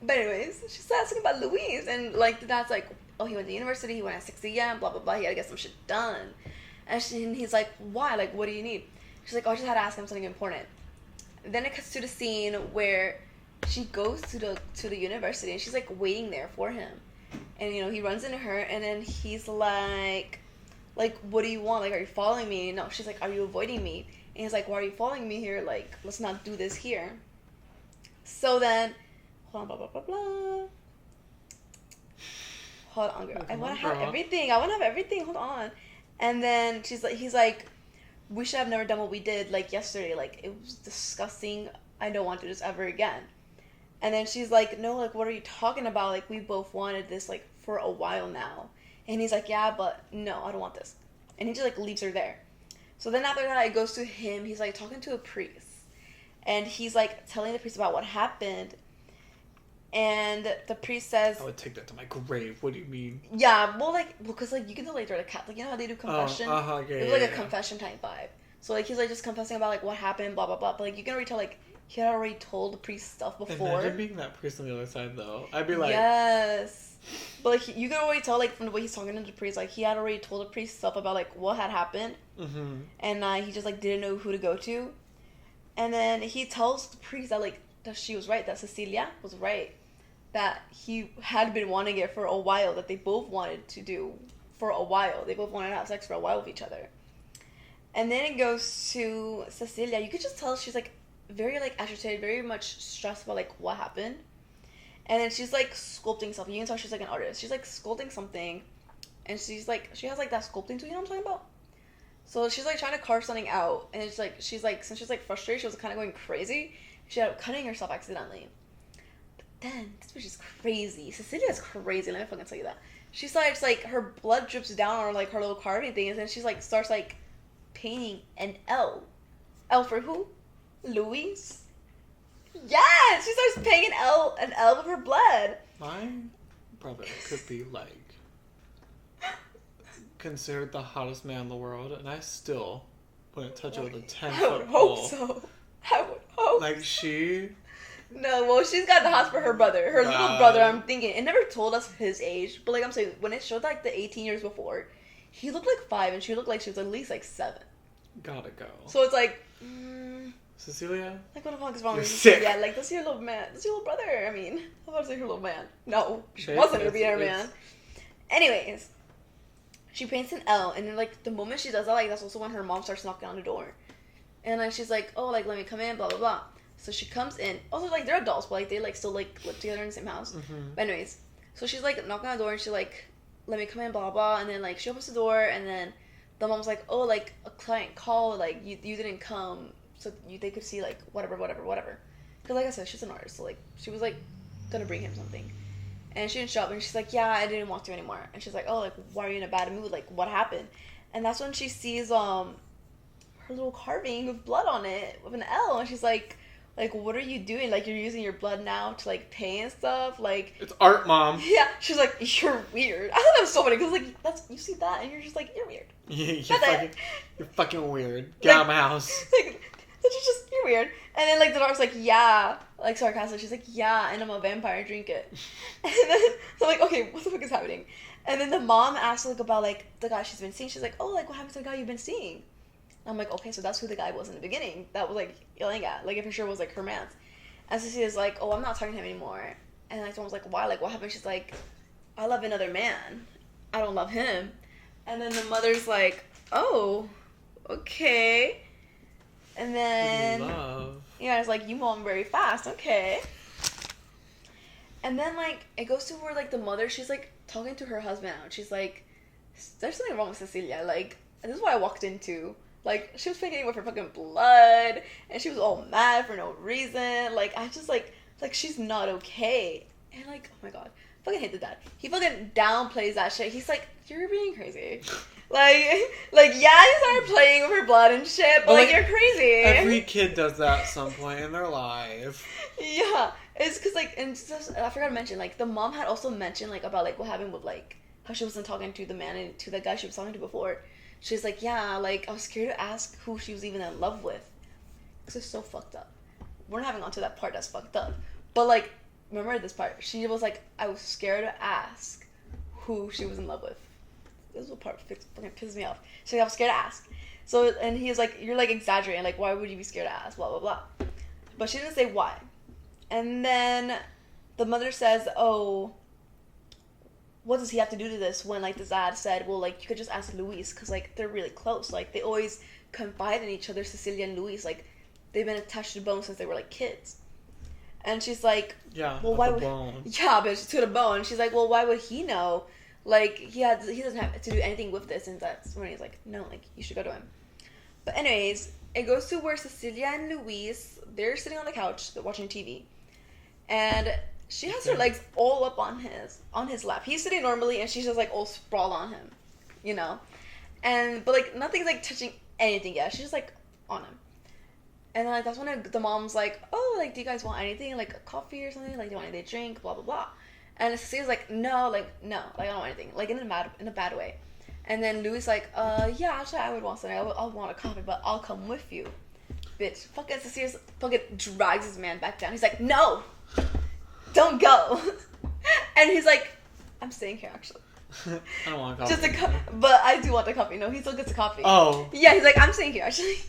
But anyways, she's asking about Luis, and like the dad's like, oh, he went to university, he went at 6 a.m., blah blah blah, he had to get some shit done. And he's like, why? Like, what do you need? She's like, oh, I just had to ask him something important. Then it cuts to the scene where she goes to the university, and she's like waiting there for him. And he runs into her, and then he's like, what do you want? Like, are you following me? No, she's like, are you avoiding me? And he's like, why are you following me here? Like, let's not do this here. So then, hold on, blah blah blah blah. Hold on, girl. I want to have everything. Hold on. And then he's like, we should have never done what we did, like, yesterday. Like, it was disgusting. I don't want to do this ever again. And then she's like, no, like, what are you talking about? Like, we both wanted this, like, for a while now. And he's like, yeah, but no, I don't want this. And he just, like, leaves her there. So then after that, it goes to him. He's, like, talking to a priest. And he's, like, telling the priest about what happened. And the priest says, I would take that to my grave. What do you mean? Yeah, well, because, like, you can tell, like, they're, like, Catholic. You know how they do confession? Yeah, it was, like, a confession type vibe. So, like, he's, like, just confessing about, like, what happened, blah, blah, blah. But, like, you can already tell, like, he had already told the priest stuff before. Imagine being that priest on the other side, though. I'd be like... Yes. But, like, you can already tell, like, from the way he's talking to the priest, like, he had already told the priest stuff about, like, what had happened. Mm-hmm. And he just, like, didn't know who to go to. And then he tells the priest that, like, that she was right, that Cecilia was right. That he had been wanting it for a while, that they both wanted to do for a while. They both wanted to have sex for a while with each other. And then it goes to Cecilia. You could just tell she's, like, very, like, agitated, very much stressed about, like, what happened. And then she's, like, sculpting something. You can tell she's, like, an artist. She's, like, sculpting something. And she's, like, she has, like, that sculpting tool, you know what I'm talking about? So she's, like, trying to carve something out. And it's, like, she's, like, since she's, like, frustrated, she was kind of going crazy. She ended up cutting herself accidentally. But then, this bitch is crazy. Cecilia's crazy, let me fucking tell you that. She starts, like, her blood drips down on, like, her little carving thing. And then she's, like, starts, like, painting an L. L for who? Louise? Yes! She starts painting an L with her blood. My brother could be, like, considered the hottest man in the world, and I still wouldn't touch it with a 10-foot pole. I would hope so. I would hope. Like, she... No, well, she's got the hots for her brother. Her little brother, I'm thinking. It never told us his age, but, like, I'm saying, when it showed, like, the 18 years before, he looked like 5, and she looked like she was at least, like, 7. Gotta go. So it's like... Cecilia? Like, what the fuck is wrong You're with sick. Cecilia? Like, that's your little man. That's your little brother. I mean, I'm about to say her little man. No, she Shit, wasn't her being her it's- man. Anyways, she paints an L, and then, like, the moment she does that, like, that's also when her mom starts knocking on the door. And, like, she's like, oh, like, let me come in, blah, blah, blah. So she comes in. Also, like, they're adults, but, like, they, like, still, like, live together in the same house. Mm-hmm. But anyways, so she's, like, knocking on the door, and she's like, let me come in, blah, blah, blah. And then, like, she opens the door, and then the mom's like, oh, like, a client called, like, you didn't come, so they could see, like, whatever. Because, like I said, she's an artist, so, like, she was, like, gonna bring him something. And she didn't show up, and she's like, yeah, I didn't want to anymore. And she's like, oh, like, why are you in a bad mood? Like, what happened? And that's when she sees, her little carving with blood on it, with an L, and she's like, what are you doing? Like, you're using your blood now to, like, pay and stuff? Like... It's art, Mom. Yeah, she's like, you're weird. I thought that was so funny, because, like, you see that, and you're just like, you're weird. You're fucking weird. Get out of my house. Like, you're weird. And then, like, the dog's like, yeah. Like, sarcastic. She's like, yeah, and I'm a vampire, drink it. And then, so I'm like, okay, what the fuck is happening? And then the mom asks, like, about, like, the guy she's been seeing. She's like, oh, like, what happened to the guy you've been seeing? I'm like, okay, so that's who the guy was in the beginning. That was, like, yelling at. Like, it for sure was, like, her man. And Cecilia's like, oh, I'm not talking to him anymore. And, like, someone's like, why? Like, what happened? She's like, I love another man. I don't love him. And then the mother's like, oh, okay. And then... Love. Yeah, it's like, you move on very fast. Okay. And then, like, it goes to where, like, the mother, she's, like, talking to her husband out. She's like, there's something wrong with Cecilia. Like, this is what I walked into. Like, she was painting with her fucking blood, and she was all mad for no reason. Like, I just, like, she's not okay. And, like, oh my god. I fucking hate the dad. He fucking downplays that shit. He's like, you're being crazy. Like, yeah, he started playing with her blood and shit, but, like, you're crazy. Every kid does that at some point in their life. Yeah. It's because, like, and just, I forgot to mention, like, the mom had also mentioned, like, about, like, what happened with, like, how she wasn't talking to the man and to the guy she was talking to before. She's like, yeah, like, I was scared to ask who she was even in love with. Because it's so fucked up. We're not having on to that part that's fucked up. But, like, remember this part. She was like, I was scared to ask who she was in love with. This is what part fucking pisses me off. She's like, I was scared to ask. So, and he was like, you're, like, exaggerating. Like, why would you be scared to ask? Blah, blah, blah. But she didn't say why. And then the mother says, oh... what does he have to do to this when, like, the dad said, well, like, you could just ask Luis because, like, they're really close. Like, they always confide in each other, Cecilia and Luis. Like, they've been attached to the bone since they were, like, kids. And she's like, yeah, well, why would... bone. Yeah, but to the bone. She's like, well, why would he know? Like, he doesn't have to do anything with this. And that's when he's like, no, like, you should go to him. But anyways, it goes to where Cecilia and Luis, they're sitting on the couch, they're watching TV. And... she has her legs all up on his lap. He's sitting normally, and she's just, like, all sprawled on him, you know? But, like, nothing's, like, touching anything yet. She's just, like, on him. And then, like, that's when the mom's like, oh, like, do you guys want anything? Like, a coffee or something? Like, do you want anything to drink? Blah, blah, blah. And Cecilia's like, no, like, I don't want anything. Like, in a bad way. And then Louis like, yeah, actually, I would want something. I'll want a coffee, but I'll come with you. Bitch. Fucking Cecilia fucking drags his man back down. He's like, no! Don't go. And he's like, I'm staying here, actually. I don't want a coffee. But I do want the coffee. No, he still gets a coffee. Oh. Yeah, he's like, I'm staying here, actually.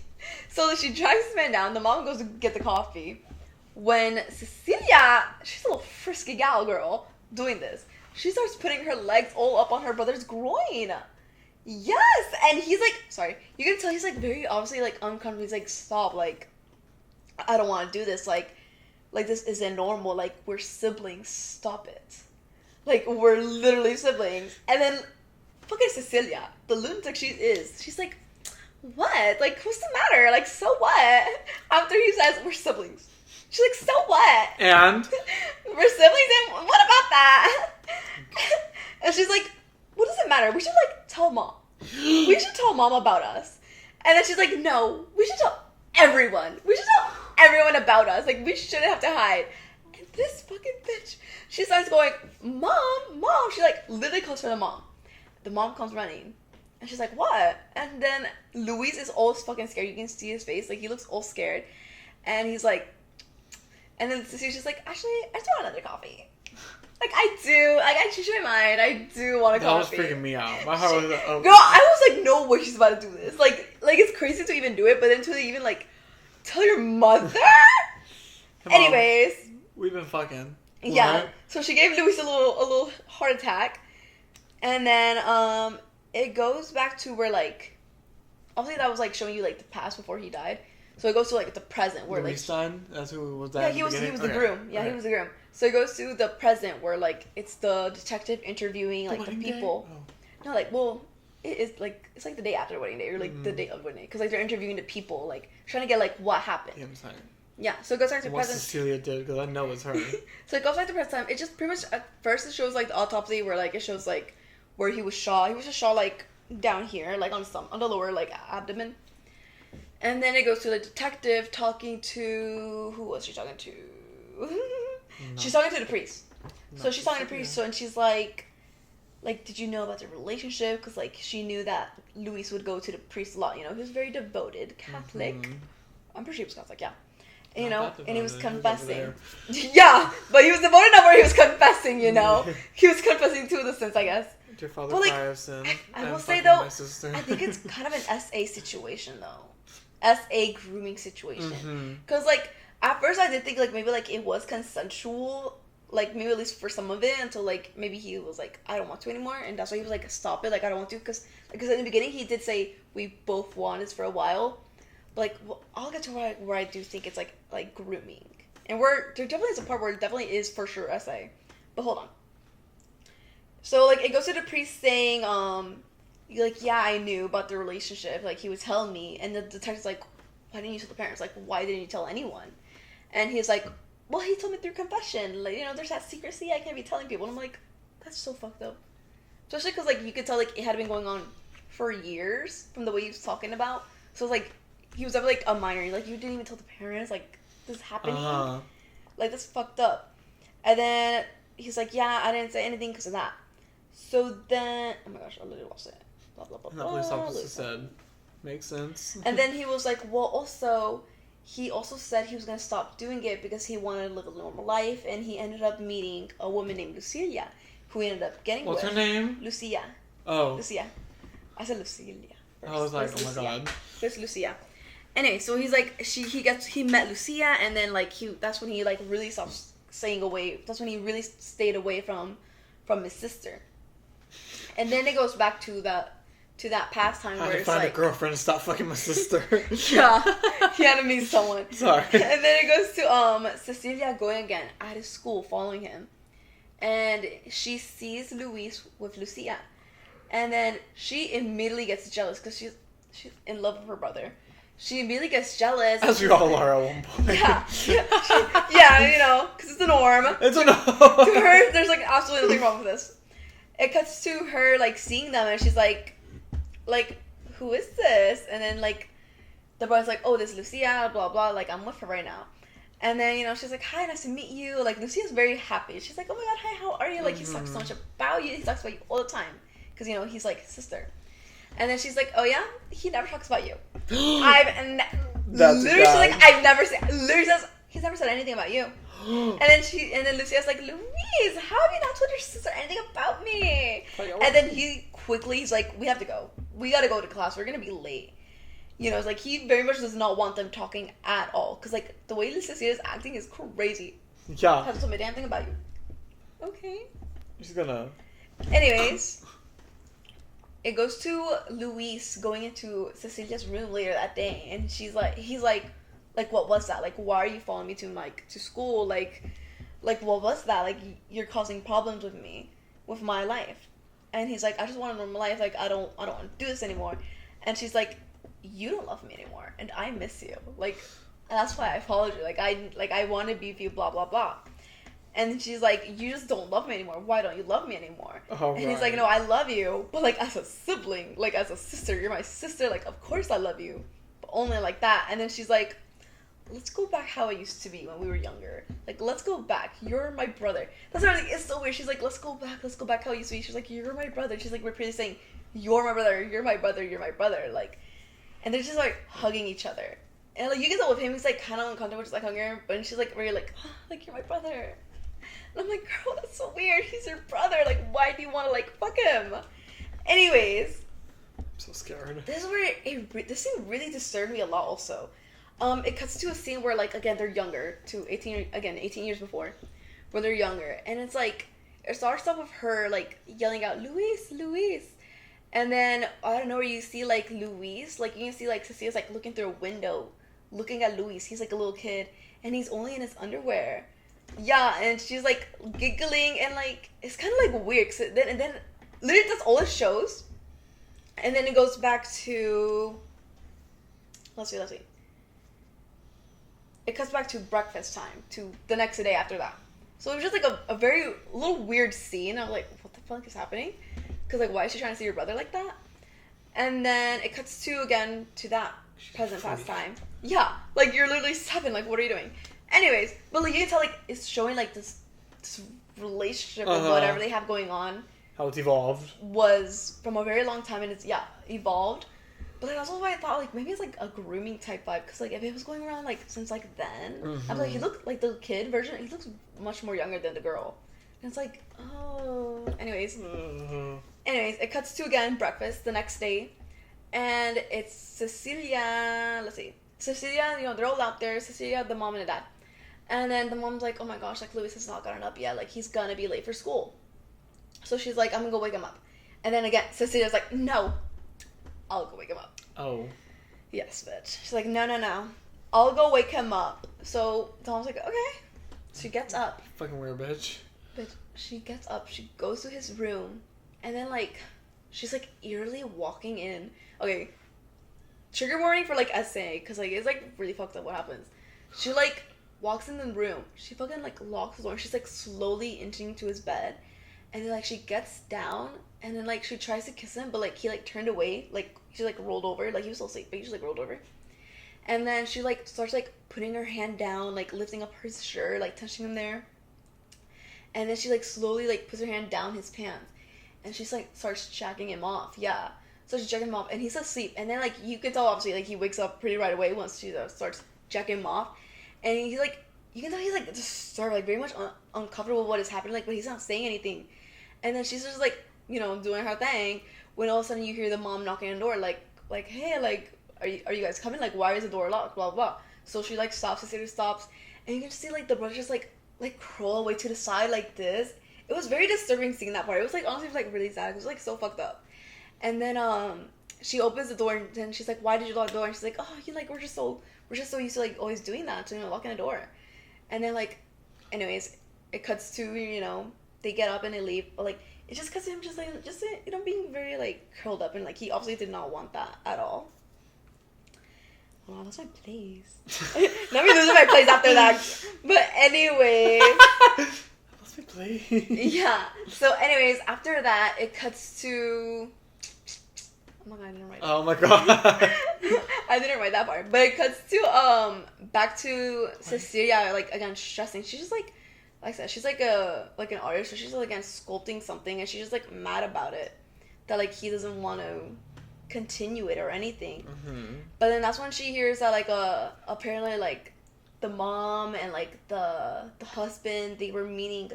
So she drags this man down. The mom goes to get the coffee. When Cecilia, she's a little frisky gal girl doing this. she starts putting her legs all up on her brother's groin. Yes, and he's like, sorry, you can tell he's like very obviously like uncomfortable. He's like, stop, like, I don't want to do this. Like this isn't normal. Like, we're siblings. Stop it. Like, we're literally siblings. And then, fucking Cecilia, the lunatic she's like, what? Like, what's the matter? Like, so what? After he says, we're siblings. She's like, so what? And? We're siblings, and what about that? And she's like, what does it matter? We should, like, tell mom. We should tell mom about us. And then she's like, no, we should tell everyone. We should tell everyone about us. Like, we shouldn't have to hide. And this fucking bitch, she starts going, mom. She, like, literally calls for the mom. The mom comes running. And she's like, what? And then Luis is all fucking scared. You can see his face. Like, he looks all scared. And he's like, and then Cecilia's just like, actually, I just want another coffee. Like, I do. Like, I changed my mind. I do want a coffee. That was freaking me out. My heart was like, oh. Girl, I was like, no way she's about to do this. Like it's crazy to even do it, but then to even, like, tell your mother? Anyways. We've been fucking. Yeah. What? So she gave Luis a little heart attack. And then, it goes back to where, like, obviously that was, like, showing you, like, the past before he died. So it goes to, like, the present where, Luis like... son? That's who was that? Yeah, he was the groom. Yeah, he was the groom. So it goes to the present where, like, it's the detective interviewing, like, the people. Oh. No, like, well, it is, like, it's, like, the day after the wedding day, or, like, the day of the wedding day. Because, like, they're interviewing the people, like, trying to get, like, what happened. Yeah, I'm sorry. Yeah, so it goes back to what present. Cecilia did, because I know it's her. So it goes back to present time. It just pretty much, at first it shows, like, the autopsy where, like, it shows, like, where he was shot. He was just shot, like, down here, like, on the lower, like, abdomen. And then it goes to the detective talking to... Who was she talking to? She's talking to the priest. So she's talking to the priest, and she's like, did you know about their relationship? Because, like, she knew that Luis would go to the priest a lot, you know? He was very devoted Catholic. Mm-hmm. I'm pretty sure he was Catholic, yeah. And, you know, and he was confessing. Yeah, but he was devoted enough where he was confessing, you know? He was confessing to the sins, I guess. Your father but, like, cry of sin. I will say, though, I think it's kind of an SA situation, though. SA grooming situation. Because, like, at first I did think, like, maybe, like, it was consensual, like, maybe at least for some of it, until, like, maybe he was like, I don't want to anymore, and that's why he was like, stop it, like, I don't want to, because in the beginning he did say we both wanted this for a while, but, like, well, I'll get to where I do think it's, like, grooming. And there definitely is a part where it definitely is for sure SA. But hold on. So, like, it goes to the priest saying, like, yeah, I knew about the relationship. Like, he would tell me. And the detective's like, why didn't you tell the parents? Like, why didn't you tell anyone? And he's like, well, he told me through confession. Like, you know, there's that secrecy. I can't be telling people. And I'm like, that's so fucked up. Especially because, like, you could tell, like, it had been going on for years from the way he was talking about. So, it's like, he was definitely, like, a minor. Like, you didn't even tell the parents. Like, this is happening. Like, that's fucked up. And then he's like, yeah, I didn't say anything because of that. So then, oh my gosh, I literally lost it. Blah, blah, blah, blah. The police officer said, makes sense. And then he was like, well, also, he also said he was going to stop doing it because he wanted to live a normal life, and he ended up meeting a woman named Lucilia, who he ended up getting What's her name? Lucia. Oh. Lucia. I said Lucilia first. I was like, oh my god. There's Lucia. Anyway, so he's like, he met Lucia, and then, like, that's when he, like, really stopped staying away. That's when he really stayed away from his sister. And then it goes back to that pastime where it's like... I had to find a girlfriend and stop fucking my sister. Yeah. He had to meet someone. Sorry. And then it goes to Cecilia going again at his school, following him. And she sees Luis with Lucia. And then she immediately gets jealous because she's in love with her brother. She immediately gets jealous. As we all are at one point. Yeah. Yeah, you know, because it's the norm. It's a norm. To her, there's, like, absolutely nothing wrong with this. It cuts to her, like, seeing them, and she's like, who is this? And then, like, the brother's like, oh, this is Lucia, blah, blah, like, I'm with her right now. And then, you know, she's like, hi, nice to meet you. Like, Lucia's very happy. She's like, oh my god, hi, how are you? Like, he talks so much about you. He talks about you all the time. Because, you know, he's, like, his sister. And then she's like, oh yeah? He never talks about you. Literally, she's like, literally says, he's never said anything about you. And then Lucia's like, Louise, how have you not told your sister anything about me? And then he's like, we have to go. We gotta go to class. We're gonna be late. You know, it's like, he very much does not want them talking at all. Because, like, the way Lucia is acting is crazy. Yeah. Hasn't told me a damn thing about you. Okay. She's gonna. Anyways, it goes to Luis going into Cecilia's room later that day, and he's like, what was that? Like, why are you following me to school? Like, what was that? Like, you're causing problems with me, with my life. And he's like, I just want a normal life. Like, I don't want to do this anymore. And she's like, you don't love me anymore, and I miss you. Like, that's why I followed you. Like, I want to be with you. Blah blah blah. And she's like, you just don't love me anymore. Why don't you love me anymore? Oh, and he's like, no, I love you, but like as a sibling, like as a sister. You're my sister. Like, of course I love you, but only like that. And then she's like, let's go back how it used to be when we were younger. Like, let's go back. You're my brother. That's why I'm like, it's so weird. She's like, let's go back how it used to be. She's like, you're my brother. She's like, repeatedly saying, you're my brother, you're my brother, you're my brother. Like, and they're just like hugging each other. And like, you can tell with him, he's like kind of uncomfortable, just like hugging her, but she's like very like, oh, like, you're my brother. And I'm like, girl, that's so weird. He's your brother. Like, why do you want to, like, fuck him? Anyways. I'm so scared. This is where this scene really disturbed me a lot also. It cuts to a scene where, like, again, they're younger. 18 years before. Where they're younger. And it's like, it starts off with her, like, yelling out, Luis, Luis. And then, I don't know, where you see, like, Luis. Like, you can see, like, Cecilia's, like, looking through a window. Looking at Luis. He's, like, a little kid. And he's only in his underwear. Yeah, and she's like giggling and like it's kind of like weird. And then literally that's all it shows, and then it goes back to let's see. It cuts back to breakfast time, to the next day after that. So it was just like a very little weird scene. I was like, what the fuck is happening? Because like, why is she trying to see your brother like that? And then it cuts to again to that present past time. Yeah, like you're literally 7. Like, what are you doing? Anyways, but like you can tell, like it's showing like this relationship or whatever they have going on. How it's evolved Was from a very long time, and it's evolved. But like that's why I thought like maybe it's like a grooming type vibe, because like if it was going around like since like then, I'm like he looked like the kid version. He looks much more younger than the girl, and it's like oh. Anyways, it cuts to again breakfast the next day, and it's Cecilia. Let's see, Cecilia. You know they're all out there. Cecilia, the mom and the dad. And then the mom's like, oh my gosh, like, Luis has not gotten up yet. Like, he's gonna be late for school. So she's like, I'm gonna go wake him up. And then again, Cecilia's like, no, I'll go wake him up. Oh. Yes, bitch. She's like, no. I'll go wake him up. So the mom's like, okay. She gets up. Fucking weird, bitch. But she gets up. She goes to his room. And then, like, she's, like, eerily walking in. Okay. Trigger warning for, like, SA. Because, like, it's, like, really fucked up what happens. She, like, walks in the room. She fucking like locks the door. She's like slowly inching to his bed, and then like she gets down, and then like she tries to kiss him, but like he like turned away. Like she like rolled over. Like he was still asleep, but he just like rolled over. And then she like starts like putting her hand down, like lifting up his shirt, like touching him there. And then she like slowly like puts her hand down his pants, and she's like starts jacking him off. Yeah. So she's jacking him off, and he's asleep. And then like you can tell obviously like he wakes up pretty right away once she starts jacking him off. And he's like, you can tell he's like disturbed, like very much uncomfortable with what is happening, like, but he's not saying anything. And then she's just like, you know, doing her thing. When all of a sudden you hear the mom knocking on the door, like, hey, like, are you guys coming? Like, why is the door locked? Blah blah. So she like stops. Cecilia stops, and you can just see like the brother just like crawl away to the side like this. It was very disturbing seeing that part. It was like honestly like really sad. It was like so fucked up. And then she opens the door, and then she's like, why did you lock the door? And she's like, oh, you like we're just so used to like always doing that, to, you know, locking the door. And then like, anyways, it cuts to, you know, they get up and they leave. But like, it just cuts to him just you know, being very like curled up, and like he obviously did not want that at all. Oh, that's my place. Let me lose my place after that. But anyway, That's my place. Yeah. So anyways, after that, it cuts to. Oh my god, I didn't write that. Oh my god. I didn't write that part. But it cuts to back to Cecilia, like again stressing. She's just like I said, she's like an artist, so she's like again sculpting something, and she's just like mad about it. That like he doesn't want to continue it or anything. But then that's when she hears that like apparently like the mom and like the husband, they were meeting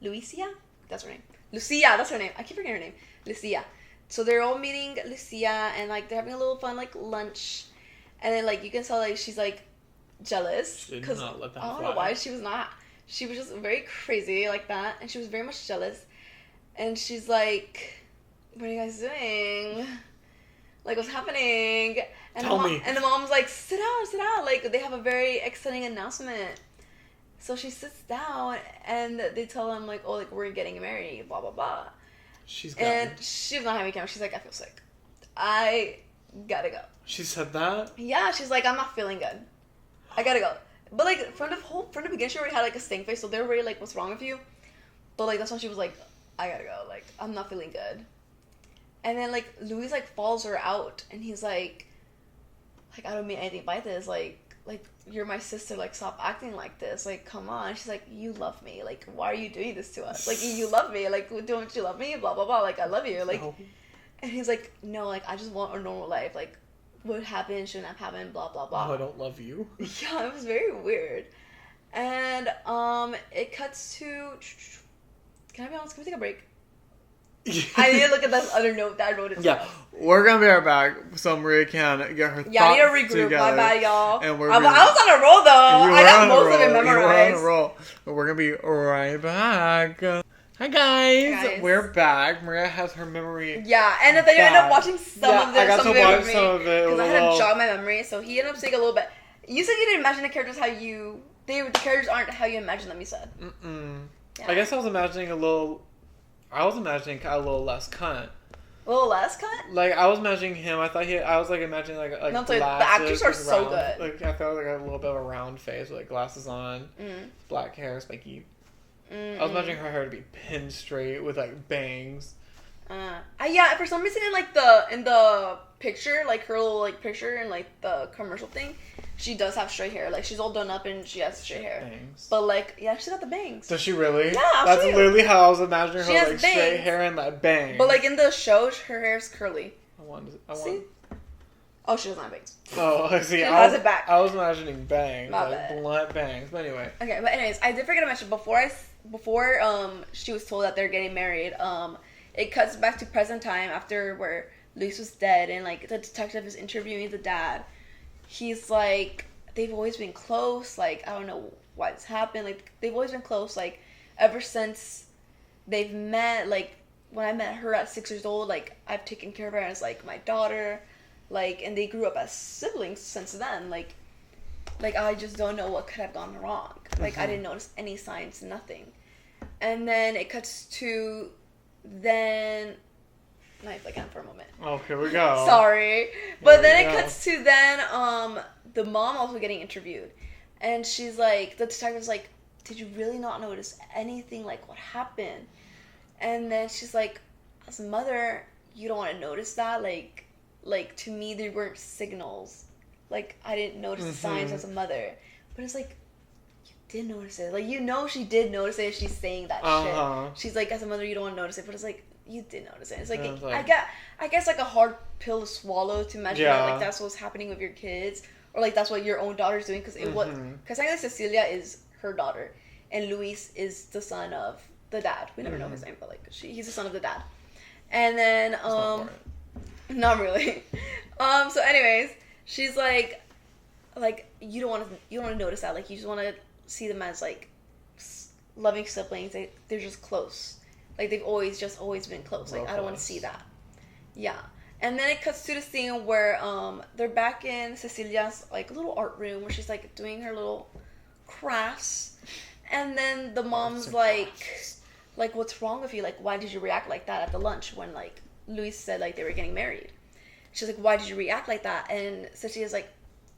Lucia? That's her name. Lucia, that's her name. I keep forgetting her name. Lucia. So they're all meeting Lucia, and like they're having a little fun like lunch, and then like you can tell like she's like jealous because I don't know why she was not. She was just very crazy like that, and she was very much jealous. And she's like, what are you guys doing? Like, what's happening? And Tell me. And the mom's like, sit down. Like, they have a very exciting announcement. So she sits down, and they tell him, like, oh, like, we're getting married, blah, blah, blah. She's not having camera. She's like, I feel sick. I gotta go. She said that? Yeah, she's like, I'm not feeling good. I gotta go. But, like, from the beginning, she already had, like, a stink face, so they're already like, what's wrong with you? But, like, that's when she was like, I gotta go. Like, I'm not feeling good. And then, like, Louis, like, follows her out, and he's like, I don't mean anything by this. Like, you're my sister. Like, stop acting like this. Like, come on. She's like, you love me. Like, why are you doing this to us? Like, you love me. Like, don't you love me? Blah, blah, blah. Like, I love you. Like, and he's like, no, like, I just want a normal life. Like, what happened shouldn't have happened, blah, blah, blah. Oh, I don't love you. Yeah, it was very weird. And, it cuts to... Can I be honest? Can we take a break? I need to look at this other note that I wrote as well. We're gonna be right back so Maria can get her thoughts I need to regroup. together. My bad, y'all. And I was on a roll, though. I got most of it memorized. You were on a roll. But we're gonna be right back. Hi, guys. We're back. Maria has her memory. Yeah, and then you end up watching some of it. I got to watch some of it. Because I had to jog my memory, so he ended up saying a little bit. You said you didn't imagine the characters the characters aren't how you imagine them, you said. Yeah. I guess I was imagining a little less cunt. A little less cunt? Like, I was imagining him. I was like imagining like no, the actors are so round, good. Like, I felt like a little bit of a round face with like glasses on, black hair, spiky. I was imagining her hair to be pinned straight with like bangs. Yeah, for some reason in the picture, like her little like picture and like the commercial thing, she does have straight hair. Like, she's all done up and she has straight hair. Bangs. But like, yeah, she's got the bangs. Does she really? Yeah, that's literally how I was imagining her, like bangs. Straight hair and like bangs. But like in the show, her hair's curly. See? Oh, she doesn't have bangs. Oh, see, she has it back. I was imagining bangs, My like bad. blunt bangs. But anyway. Okay, but anyways, I did forget to mention before she was told that they're getting married. It cuts back to present time after where Luis was dead, and like the detective is interviewing the dad. He's like, they've always been close. Like, I don't know why this happened. Like, they've always been close. Like, ever since they've met. Like, when I met her at 6 years old, like, I've taken care of her as like my daughter. Like, and they grew up as siblings since then. Like I just don't know what could have gone wrong. Like, I didn't notice any signs, nothing. And then it cuts to then. Now I again for a moment. Oh, here we go. Sorry. But then it cuts to then the mom also getting interviewed. And she's like, the detective's like, did you really not notice anything? Like, what happened? And then she's like, as a mother, you don't want to notice that? Like to me, there weren't signals. Like, I didn't notice the signs as a mother. But it's like, you did notice it. Like, you know she did notice it if she's saying that shit. She's like, as a mother, you don't want to notice it. But it's like, you did notice it. It's like, I guess like a hard pill to swallow to imagine that like that's what's happening with your kids, or like that's what your own daughter's doing, because I think like Cecilia is her daughter and Luis is the son of the dad. We never know his name, but like he's the son of the dad. And then not really. So anyways, she's like you don't want to notice that. Like, you just want to see them as like loving siblings. They're just close. Like, they've always been close. Like, I don't want to see that. Yeah. And then it cuts to the scene where they're back in Cecilia's like little art room where she's like doing her little crafts. And then the mom's like, what's wrong with you? Like, why did you react like that at the lunch when like Luis said like they were getting married? She's like, why did you react like that? And Cecilia's like,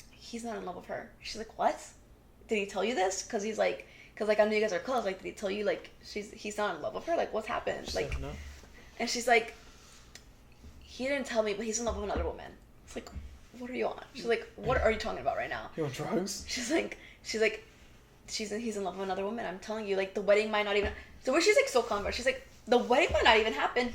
he's not in love with her. She's like, what? Did he tell you this? Because I know you guys are close. Like, did he tell you, like, he's not in love with her? Like, what's happened? Like, no. And she's like, he didn't tell me, but he's in love with another woman. It's like, what are you on? She's like, what are you talking about right now? You on drugs? She's like, he's in love with another woman. I'm telling you, like, the wedding might not even. So where she's like so calm, she's like, the wedding might not even happen.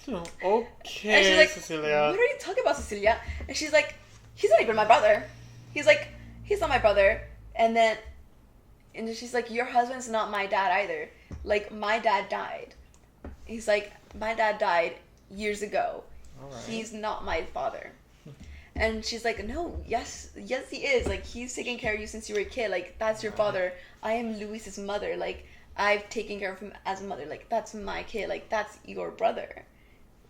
Okay, and she's like, Cecilia. What are you talking about, Cecilia? And she's like, he's not even my brother. He's like, he's not my brother. And then she's like, your husband's not my dad either. Like, my dad died. He's like, my dad died years ago. Right. He's not my father. And she's like, no, yes, he is. Like, he's taking care of you since you were a kid. Like, that's your father. I am Luis's mother. Like, I've taken care of him as a mother. Like, that's my kid. Like, that's your brother.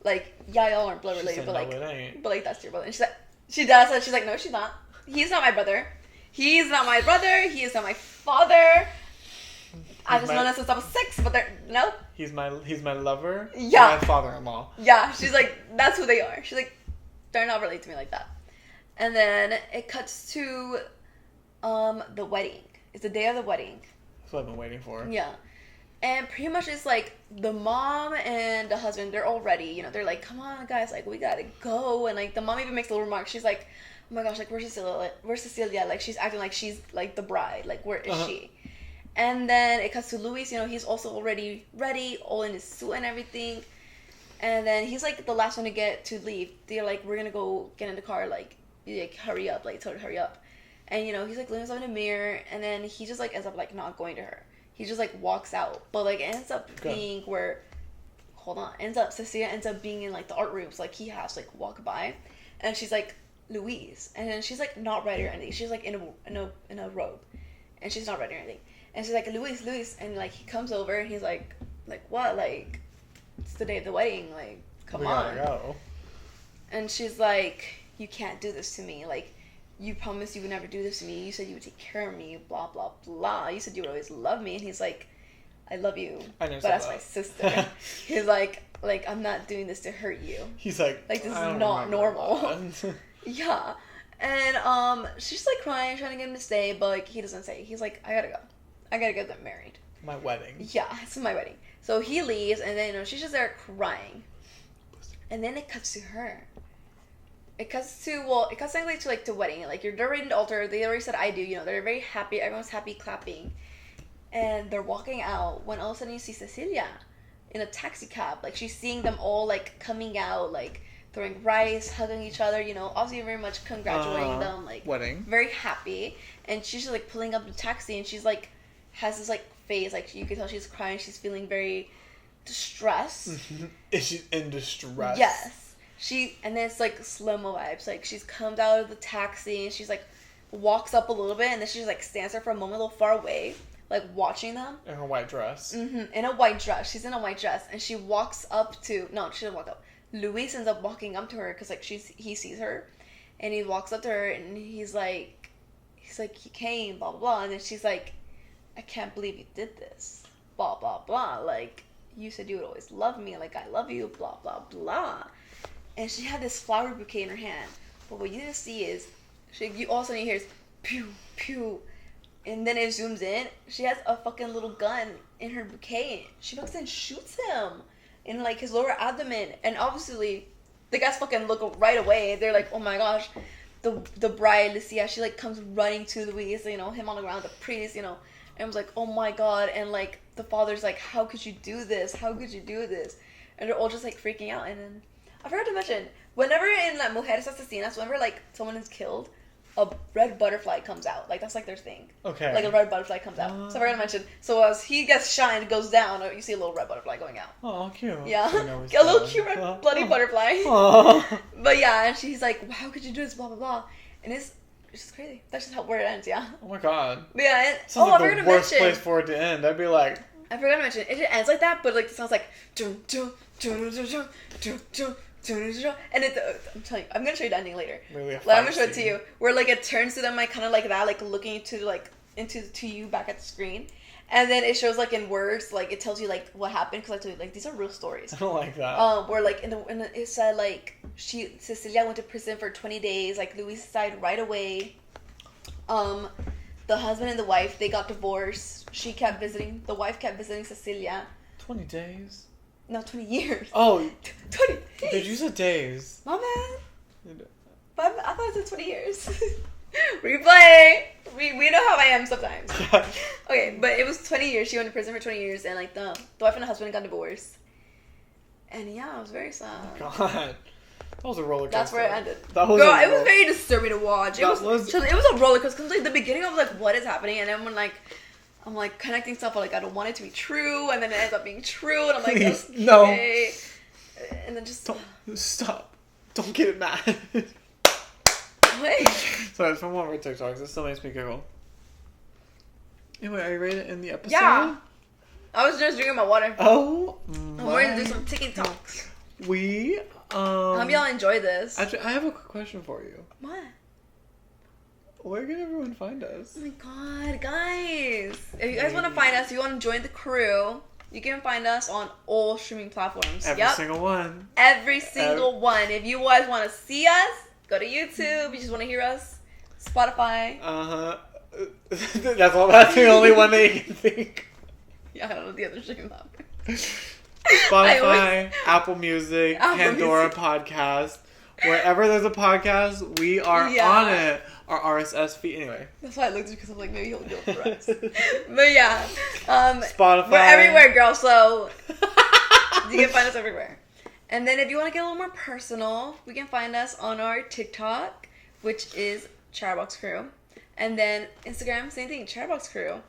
Like, yeah, y'all aren't blood related, but like, no, it ain't. But like, that's your brother. And she's like, she does, and she's like, no, she's not. He's not my brother. He's not my brother. He is not my father. I've just known him since I was 6, but they're no. He's my lover. Yeah. My father-in-law. Yeah, she's like, that's who they are. She's like, they're not related to me like that. And then it cuts to, the wedding. It's the day of the wedding. That's what I've been waiting for. Yeah. And pretty much it's like the mom and the husband, they're all ready. You know, they're like, come on, guys, like, we gotta go. And like, the mom even makes a little remark. She's like, oh my gosh, like, where's Cecilia? Where's Cecilia? Like, she's acting like she's like the bride. Like, where is she? And then it cuts to Luis. You know, he's also already ready, all in his suit and everything. And then he's like the last one to get to leave. They're like, we're gonna go get in the car. Like hurry up. Like, tell her to hurry up. And, you know, he's like looking himself in the mirror. And then he just like ends up like not going to her. He just like walks out. But like it ends up being where, Cecilia ends up being in like the art rooms. Like he has to like walk by. And she's like, Louise. And then she's like not ready or anything. She's like in a robe. And she's not ready or anything. And she's like, Luis, and like he comes over and he's like what? Like, it's the day of the wedding, like, come on. We gotta go. And she's like, you can't do this to me. Like, you promised you would never do this to me. You said you would take care of me, blah, blah, blah. You said you would always love me. And he's like, I love you, but that's my sister. He's like, I'm not doing this to hurt you. He's like this is not normal. Yeah. And she's like crying, trying to get him to stay, but like he doesn't stay. He's like, I gotta go. I gotta get them married. My wedding. Yeah, it's my wedding. So he leaves, and then, you know, she's just there crying. And then it cuts to her. It cuts technically to, like, the wedding. Like, they're ready at the altar. They already said, I do. You know, they're very happy. Everyone's happy, clapping. And they're walking out when all of a sudden you see Cecilia in a taxi cab. Like, she's seeing them all, like, coming out, like, throwing rice, hugging each other, you know, obviously very much congratulating them. Like, wedding. Very happy. And she's just, like, pulling up the taxi, and she's, like, has this like face, like you can tell she's crying, she's feeling very distressed. Is she in distress? Yes. And then it's like slow-mo vibes. Like she's comes out of the taxi and she's like walks up a little bit, and then she just like stands there for a moment a little far away, like watching them. In her white dress. In a white dress. She's in a white dress, and she walks up to, no, she doesn't walk up. Luis ends up walking up to her because like he sees her, and he walks up to her and he's like he came, blah blah blah, and then she's like, I can't believe you did this, blah, blah, blah. Like, you said you would always love me. Like, I love you, blah, blah, blah. And she had this flower bouquet in her hand. But what you didn't see is, you all of a sudden you hear, pew, pew. And then it zooms in. She has a fucking little gun in her bouquet. She fucking and shoots him in, like, his lower abdomen. And obviously, the guys fucking look right away. They're like, oh my gosh. The bride, Lucia, she, like, comes running to Luis, you know, him on the ground, the priest, you know. And I was like, oh my god. And like the father's like, how could you do this? How could you do this? And they're all just like freaking out. And then I forgot to mention, whenever in like Mujeres Asesinas, whenever like someone is killed, a red butterfly comes out. Like that's like their thing. Okay. Like a red butterfly comes out. So I forgot to mention. So as he gets shot and goes down, you see a little red butterfly going out. Oh, cute. Yeah. A little cute red bloody butterfly. But yeah, and she's like, how could you do this? Blah blah blah. And it's just crazy. That's just where it ends, yeah. Oh my god. But yeah, and, sounds I like forgot the to worst mention. place for it to end. I'd be like, I forgot to mention, it ends like that, but like it sounds like dun, dun, dun, dun, dun, dun, dun, dun, dun, and I'm telling you, I'm gonna show you the ending later. Really, I'm gonna show it to you, where like it turns to them like kind of like that, like looking into you back at the screen, and then it shows like in words, like it tells you like what happened, because I told you like these are real stories. I don't like that. Where like it said like Cecilia went to prison for 20 days, like Luis died right away. The husband and the wife, they got divorced. The wife kept visiting Cecilia. 20 days? No, 20 years. Oh. 20 days. Did you say days? My man. But I thought it said 20 years. Replay. We know how I am sometimes. Okay, but it was 20 years. She went to prison for 20 years, and like the wife and the husband got divorced. And yeah, it was very sad. Oh God. That was a roller coaster. That's where it ended. That was Girl, it was very disturbing to watch. It was a roller coaster. Cause like the beginning, I was like, "What is happening?" And then when like I'm like connecting stuff, I'm like, I don't want it to be true, and then it ends up being true, and I'm like, please, okay. no. And then just stop. Don't get it mad. Wait. Sorry, it's from one of our TikToks. It still makes me giggle. Anyway, are you ready to end the episode? Yeah. I was just drinking my water. Oh, I'm ready to do some TikToks. We, Hope y'all enjoy this. Actually, I have a quick question for you. What? Where can everyone find us? Oh my god, guys. If you guys want to find us, if you want to join the crew, you can find us on all streaming platforms. Every single one. Every single one. If you guys want to see us, go to YouTube. You just want to hear us, Spotify. That's the only one that you can think. Yeah, I don't know the other streaming platforms. Spotify, Apple Music, Pandora Podcast. Wherever there's a podcast, we are on it. Our RSS feed, anyway. That's why I looked at you, because I'm like, maybe he'll go for us. But yeah, Spotify. We're everywhere, girl. So you can find us everywhere. And then if you want to get a little more personal, we can find us on our TikTok, which is Chatterbox Crew, and then Instagram, same thing, Chatterbox Crew.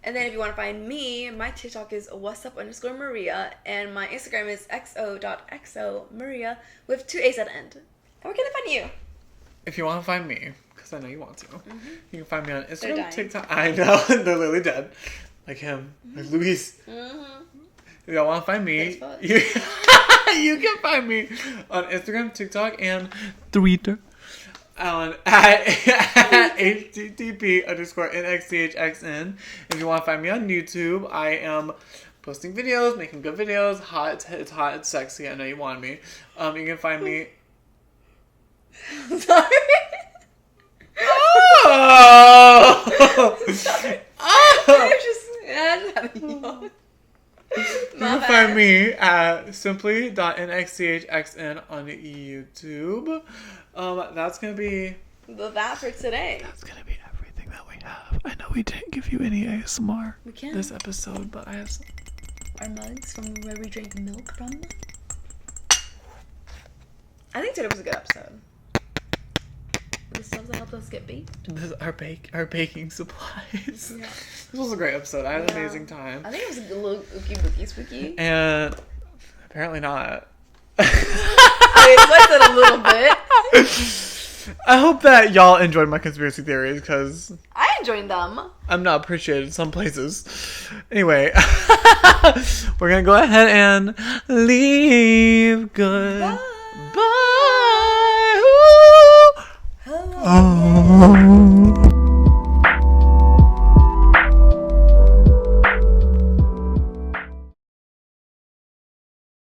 And then if you want to find me, my TikTok is whatsup_Maria, and my Instagram is xo.xo_Maria with 2 A's at the end. And where can I find you? If you want to find me, because I know you want to, you can find me on Instagram, TikTok. I know, they're literally dead. Like him, like Luis. If y'all want to find me, you can find me on Instagram, TikTok, and Twitter. At http_NXTHXN. If you want to find me on YouTube, I am posting videos, making good videos. It's hot, it's sexy. I know you want me. You can find me. Sorry. Oh! Sorry. You can find me at simply.nxthxn on YouTube. That's gonna be that for today. That's gonna be everything that we have. I know we didn't give you any ASMR this episode, but I have some. Our mugs from where we drink milk from. I think today was a good episode. The stuff that helped us get baked. This is our baking supplies. Yeah. This was a great episode. I had an amazing time. I think it was a little ooky booky spooky. And apparently not. I expected a little bit. I hope that y'all enjoyed my conspiracy theories, because I enjoyed them. I'm not appreciated in some places. Anyway, we're gonna go ahead and leave. Good. Bye. Bye. Oh.